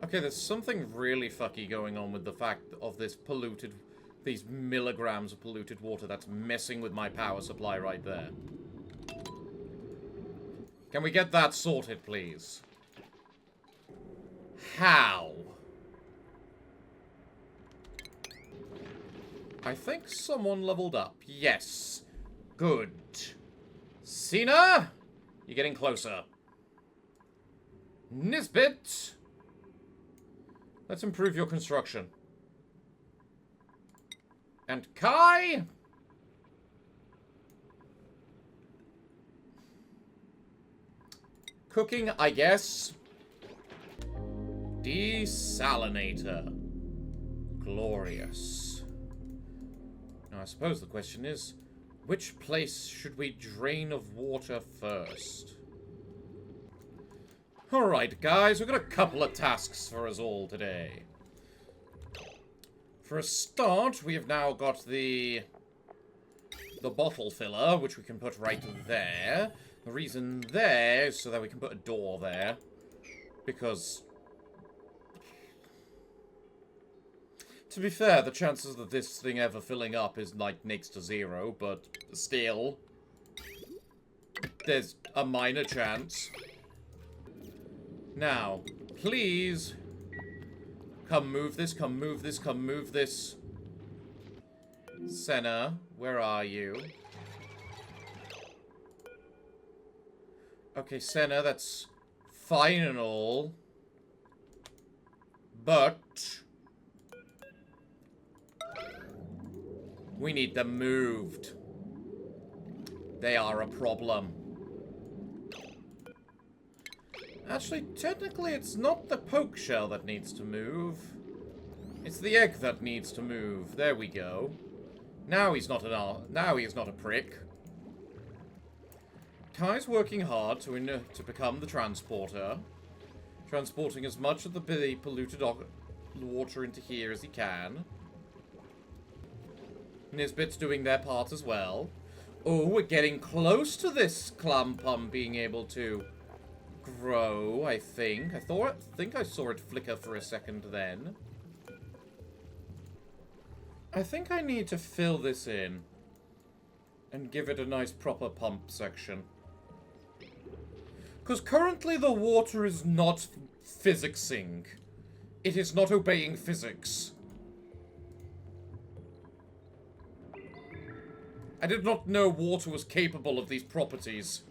Okay, there's something really fucky going on with the fact of this polluted... These milligrams of polluted water that's messing with my power supply right there. Can we get that sorted, please? How? I think someone leveled up. Yes. Good. Cena? You're getting closer. Nisbet? Let's improve your construction. And Kai? Cooking, I guess. Desalinator. Glorious. Now, I suppose the question is, which place should we drain of water first? Alright, guys, we've got a couple of tasks for us all today. For a start, we have now got the bottle filler, which we can put right there. The reason there is so that we can put a door there. Because, to be fair, the chances of this thing ever filling up is, like, next to 0, but still, there's a minor chance. Now, please, come move this, come move this, come move this. Senna, where are you? Okay, Senna, that's fine and all. But we need them moved. They are a problem. Actually, technically, it's not the poke shell that needs to move. It's the egg that needs to move. There we go. Now he's not now he is not a prick. Kai's working hard to become the transporter, transporting as much of the polluted water into here as he can. Nisbet's doing their part as well. Oh, we're getting close to this clam being able to grow, I think. I think I saw it flicker for a second then. I think I need to fill this in and give it a nice proper pump section. Because currently the water is not physicsing. It is not obeying physics. I did not know water was capable of these properties.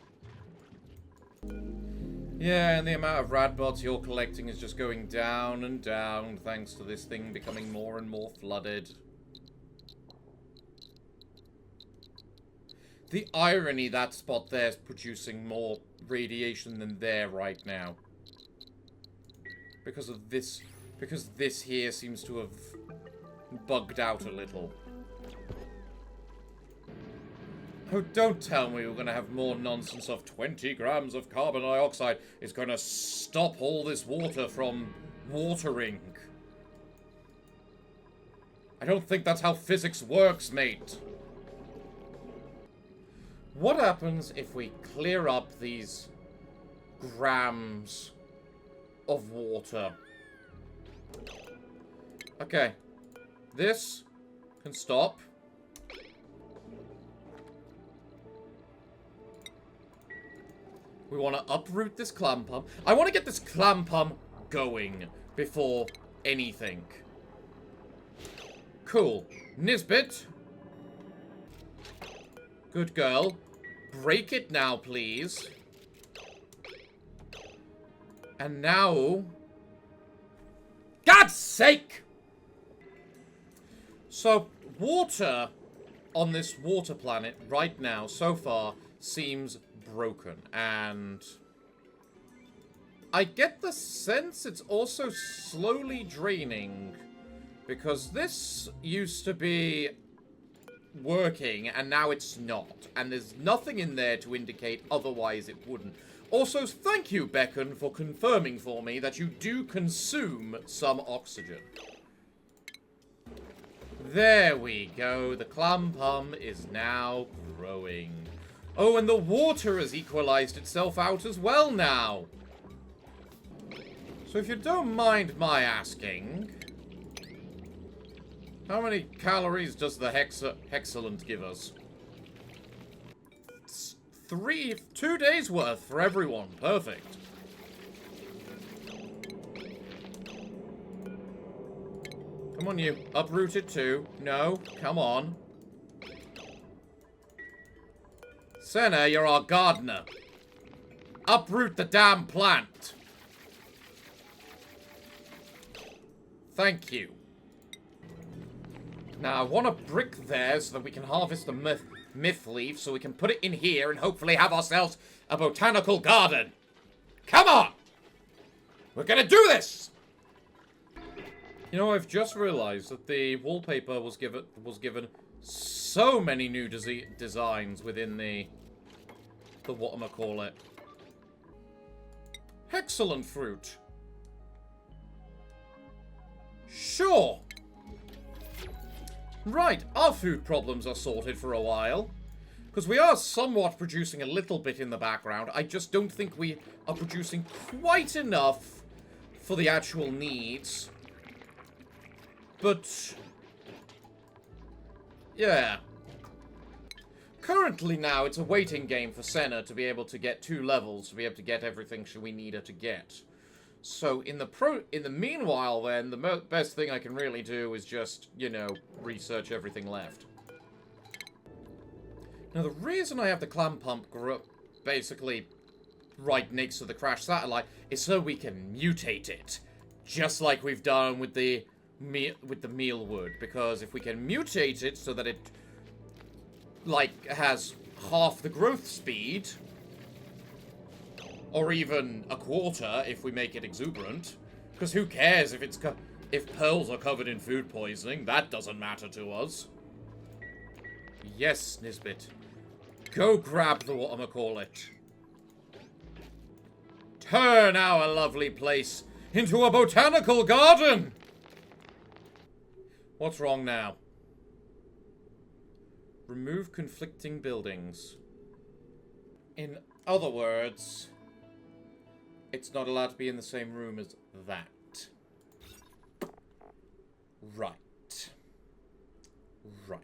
Yeah, and the amount of radbots you're collecting is just going down and down thanks to this thing becoming more and more flooded. The irony that spot there is producing more radiation than there right now. Because of this... Because this here seems to have bugged out a little. Oh, don't tell me we're going to have more nonsense of 20 grams of carbon dioxide is going to stop all this water from watering. I don't think that's how physics works, mate. What happens if we clear up these grams of water? Okay. This can stop. We want to uproot this clam pump. I want to get this clam pump going before anything. Cool. Nisbet. Good girl. Break it now, please. And now... God's sake! So, water on this water planet right now, so far, seems broken. And I get the sense it's also slowly draining. Because this used to be working, and now it's not. And there's nothing in there to indicate otherwise it wouldn't. Also, thank you, Beacon, for confirming for me that you do consume some oxygen. There we go. The clam is now growing. Oh, and the water has equalized itself out as well now. So if you don't mind my asking... How many calories does the Hexcellent give us? It's 2 days worth for everyone. Perfect. Come on, you. Uproot it too. No, come on. Senna, you're our gardener. Uproot the damn plant. Thank you. Now, I want a brick there so that we can harvest the myth leaf so we can put it in here and hopefully have ourselves a botanical garden. Come on! We're gonna do this! You know, I've just realized that the wallpaper was given So many new designs within the whatchamacallit. Excellent fruit. Sure. Right, our food problems are sorted for a while. Because we are somewhat producing a little bit in the background. I just don't think we are producing quite enough for the actual needs. But yeah. Currently now, it's a waiting game for Senna to be able to get 2 levels, to be able to get everything we need her to get. So, in the meanwhile, then, the best thing I can really do is just, you know, research everything left. Now, the reason I have the clam pump basically right next to the crashed satellite is so we can mutate it. Just like we've done with the mealwood. Because if we can mutate it so that it, like, has half the growth speed, or even a quarter if we make it exuberant. Because who cares if pearls are covered in food poisoning? That doesn't matter to us. Yes, Nisbet. Go grab the whatchamacallit. Turn our lovely place into a botanical garden! What's wrong now? Remove conflicting buildings. In other words, it's not allowed to be in the same room as that. Right. Right.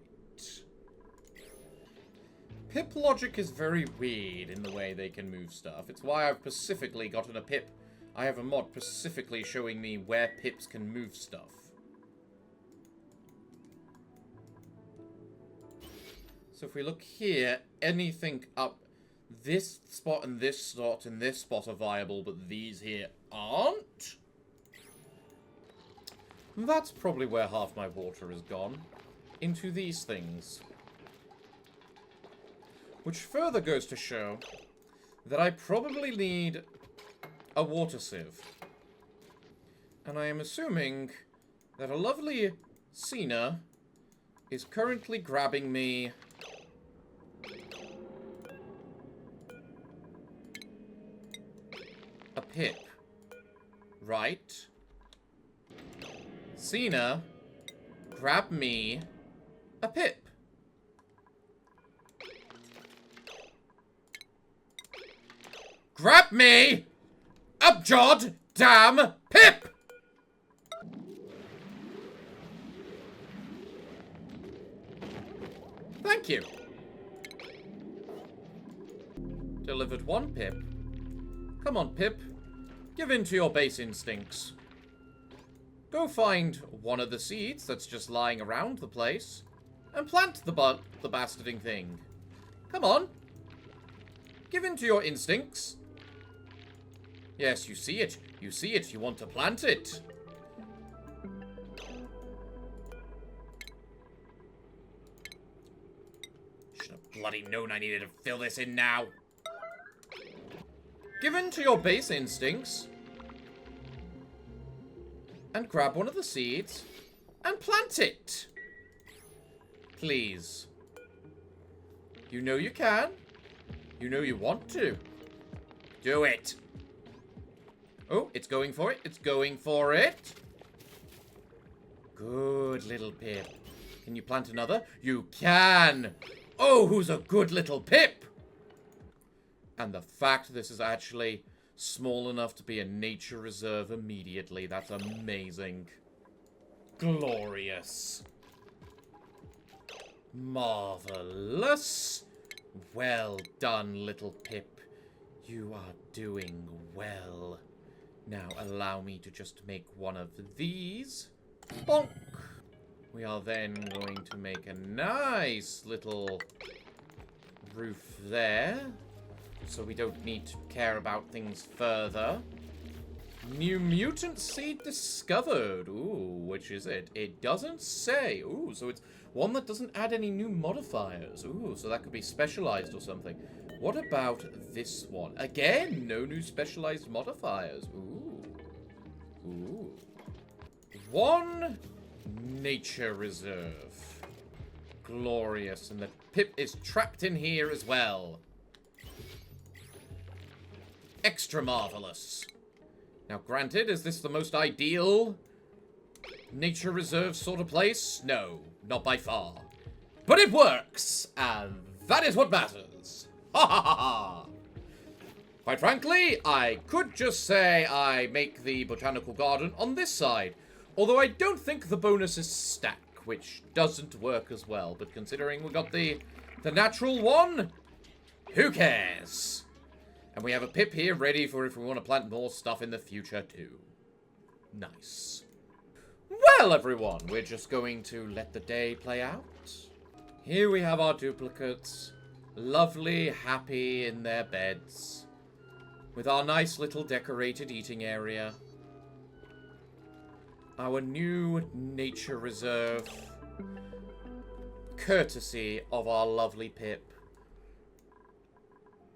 Pip logic is very weird in the way they can move stuff. It's why I've specifically gotten a pip. I have a mod specifically showing me where pips can move stuff. So if we look here, anything up this spot and this spot and this spot are viable, but these here aren't. That's probably where half my water has gone. Into these things. Which further goes to show that I probably need a water sieve. And I am assuming that a lovely Cena is currently grabbing me a pip. Right? Cena, grab me a pip. Grab me a jod damn pip! Thank you. Delivered 1 pip. Come on, Pip. Give in to your base instincts. Go find one of the seeds that's just lying around the place and plant the bastarding thing. Come on. Give in to your instincts. Yes, you see it. You see it. You want to plant it. Should have bloody known I needed to fill this in now. Give in to your base instincts. And grab one of the seeds. And plant it. Please. You know you can. You know you want to. Do it. Oh, it's going for it. It's going for it. Good little Pip. Can you plant another? You can. Oh, who's a good little Pip? And the fact this is actually small enough to be a nature reserve immediately. That's amazing. Glorious. Marvelous. Well done, little Pip. You are doing well. Now, allow me to just make one of these. Bonk! We are then going to make a nice little roof there. So we don't need to care about things further. New mutant seed discovered. Ooh, which is it? It doesn't say. Ooh, so it's one that doesn't add any new modifiers. Ooh, so that could be specialized or something. What about this one? Again, no new specialized modifiers. Ooh. Ooh. One nature reserve. glorious. And the pip is trapped in here as well. Extra marvelous. Now, granted, is this the most ideal nature reserve sort of place? No, not by far. But it works, and that is what matters. Ha ha ha ha! Quite frankly, I could just say I make the botanical garden on this side. Although I don't think the bonus is stack, which doesn't work as well. But considering we got the natural one, who cares? And we have a pip here ready for if we want to plant more stuff in the future too. Nice. Well, everyone, we're just going to let the day play out. Here we have our duplicates. Lovely, happy in their beds. With our nice little decorated eating area. Our new nature reserve. Courtesy of our lovely Pip.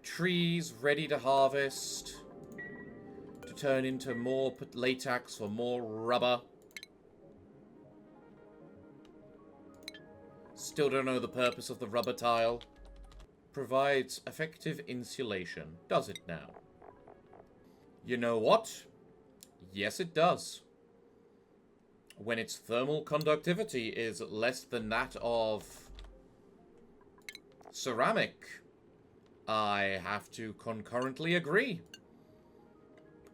Trees ready to harvest. To turn into more latex or more rubber. Still don't know the purpose of the rubber tile. Provides effective insulation. Does it now? You know what? Yes, it does. When its thermal conductivity is less than that of ceramic, I have to concurrently agree.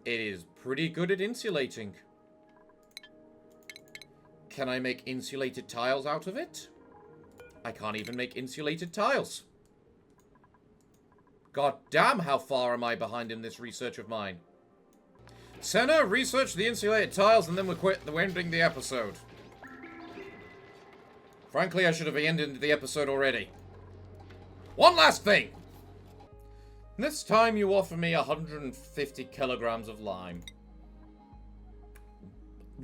It is pretty good at insulating. Can I make insulated tiles out of it? I can't even make insulated tiles. God damn, how far am I behind in this research of mine? Senna, research the insulated tiles and then we're ending the episode. Frankly, I should have ended the episode already. One last thing! This time you offer me 150 kilograms of lime.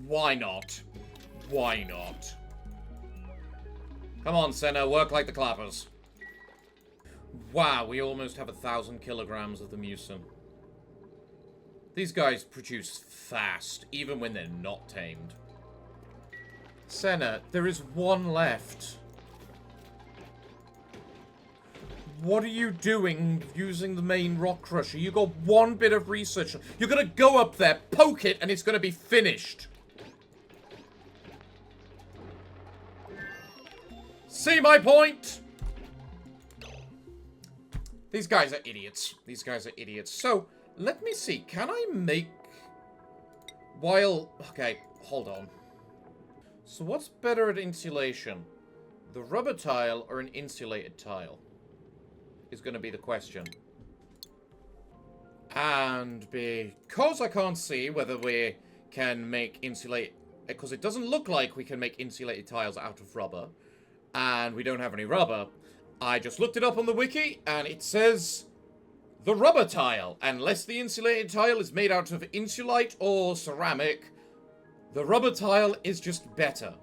Why not? Why not? Come on, Senna, work like the clappers. Wow, we almost have 1,000 kilograms of the mucin. These guys produce fast, even when they're not tamed. Senna, there is one left. What are you doing using the main rock crusher? You got one bit of research. You're gonna go up there, poke it, and it's gonna be finished. See my point? These guys are idiots. These guys are idiots. So, let me see. Can I make... Okay, hold on. So what's better at insulation? The rubber tile or an insulated tile? Is going to be the question. And because I can't see whether we can make insulate... Because it doesn't look like we can make insulated tiles out of rubber. And we don't have any rubber. I just looked it up on the wiki, and it says the rubber tile. Unless the insulated tile is made out of insulite or ceramic, the rubber tile is just better.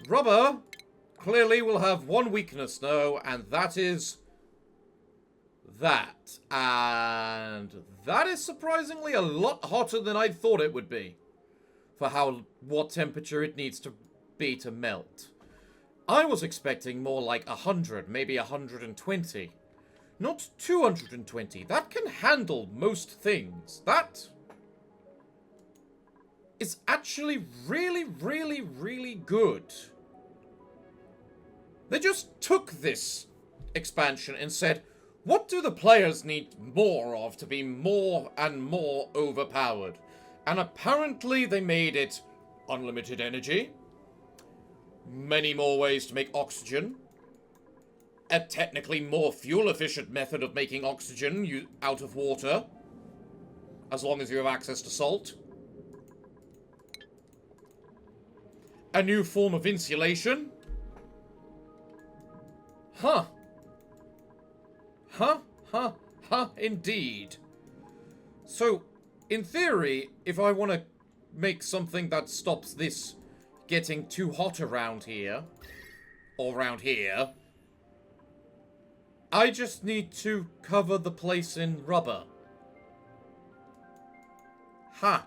Rubber clearly will have one weakness, though, and that is that. And that is surprisingly a lot hotter than I thought it would be. For what temperature it needs to be to melt. I was expecting more like 100, maybe 120. Not 220. That can handle most things. That is actually really, really, really good. They just took this expansion and said, what do the players need more of to be more and more overpowered? And apparently they made it unlimited energy. Many more ways to make oxygen. A technically more fuel-efficient method of making oxygen out of water. As long as you have access to salt. A new form of insulation. Huh. Huh, huh, huh, indeed. So, in theory, if I want to make something that stops this getting too hot around here, or around here, I just need to cover the place in rubber. Ha.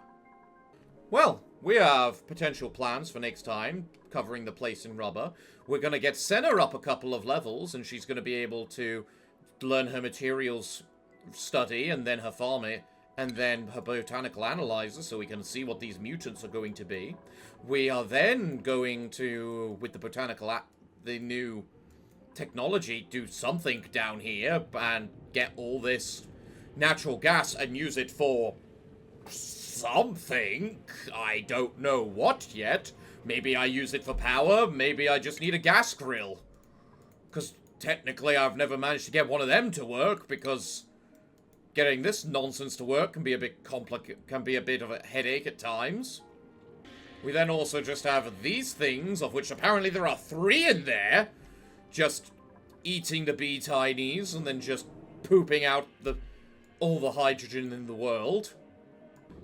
Well, we have potential plans for next time, covering the place in rubber. We're going to get Senna up a couple of levels, and she's going to be able to learn her materials study, and then her farming, and then her botanical analyzer, so we can see what these mutants are going to be. We are then going to, with the botanical the new technology, do something down here and get all this natural gas and use it for something. I don't know what yet. Maybe I use it for power, maybe I just need a gas grill. Because technically I've never managed to get one of them to work, because getting this nonsense to work can be a bit can be a bit of a headache at times. We then also just have these things, of which apparently there are 3 in there, just eating the bee tinies and then just pooping out all the hydrogen in the world.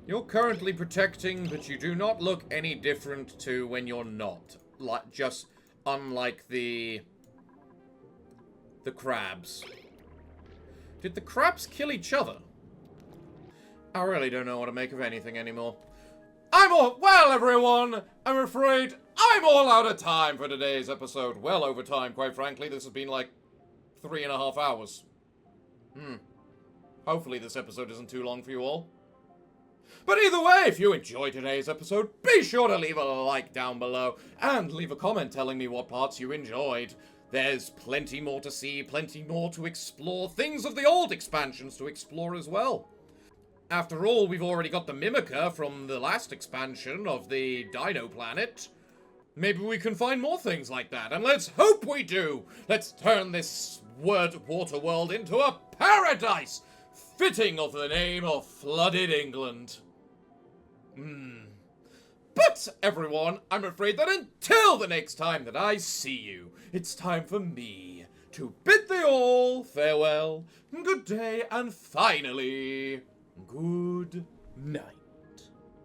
You're currently protecting, but you do not look any different to when you're not. Just unlike the crabs. Did the crabs kill each other? I really don't know what to make of anything anymore. Well, everyone, I'm afraid I'm all out of time for today's episode. Well over time, quite frankly. This has been like 3.5 hours. Hopefully this episode isn't too long for you all. But either way, if you enjoyed today's episode, be sure to leave a like down below and leave a comment telling me what parts you enjoyed. There's plenty more to see, plenty more to explore, things of the old expansions to explore as well. After all, we've already got the Mimica from the last expansion of the Dino Planet. Maybe we can find more things like that, and let's hope we do! Let's turn this water world into a paradise! Fitting of the name of Flooded England. But, everyone, I'm afraid that until the next time that I see you, it's time for me to bid thee all farewell, good day, and finally, good night.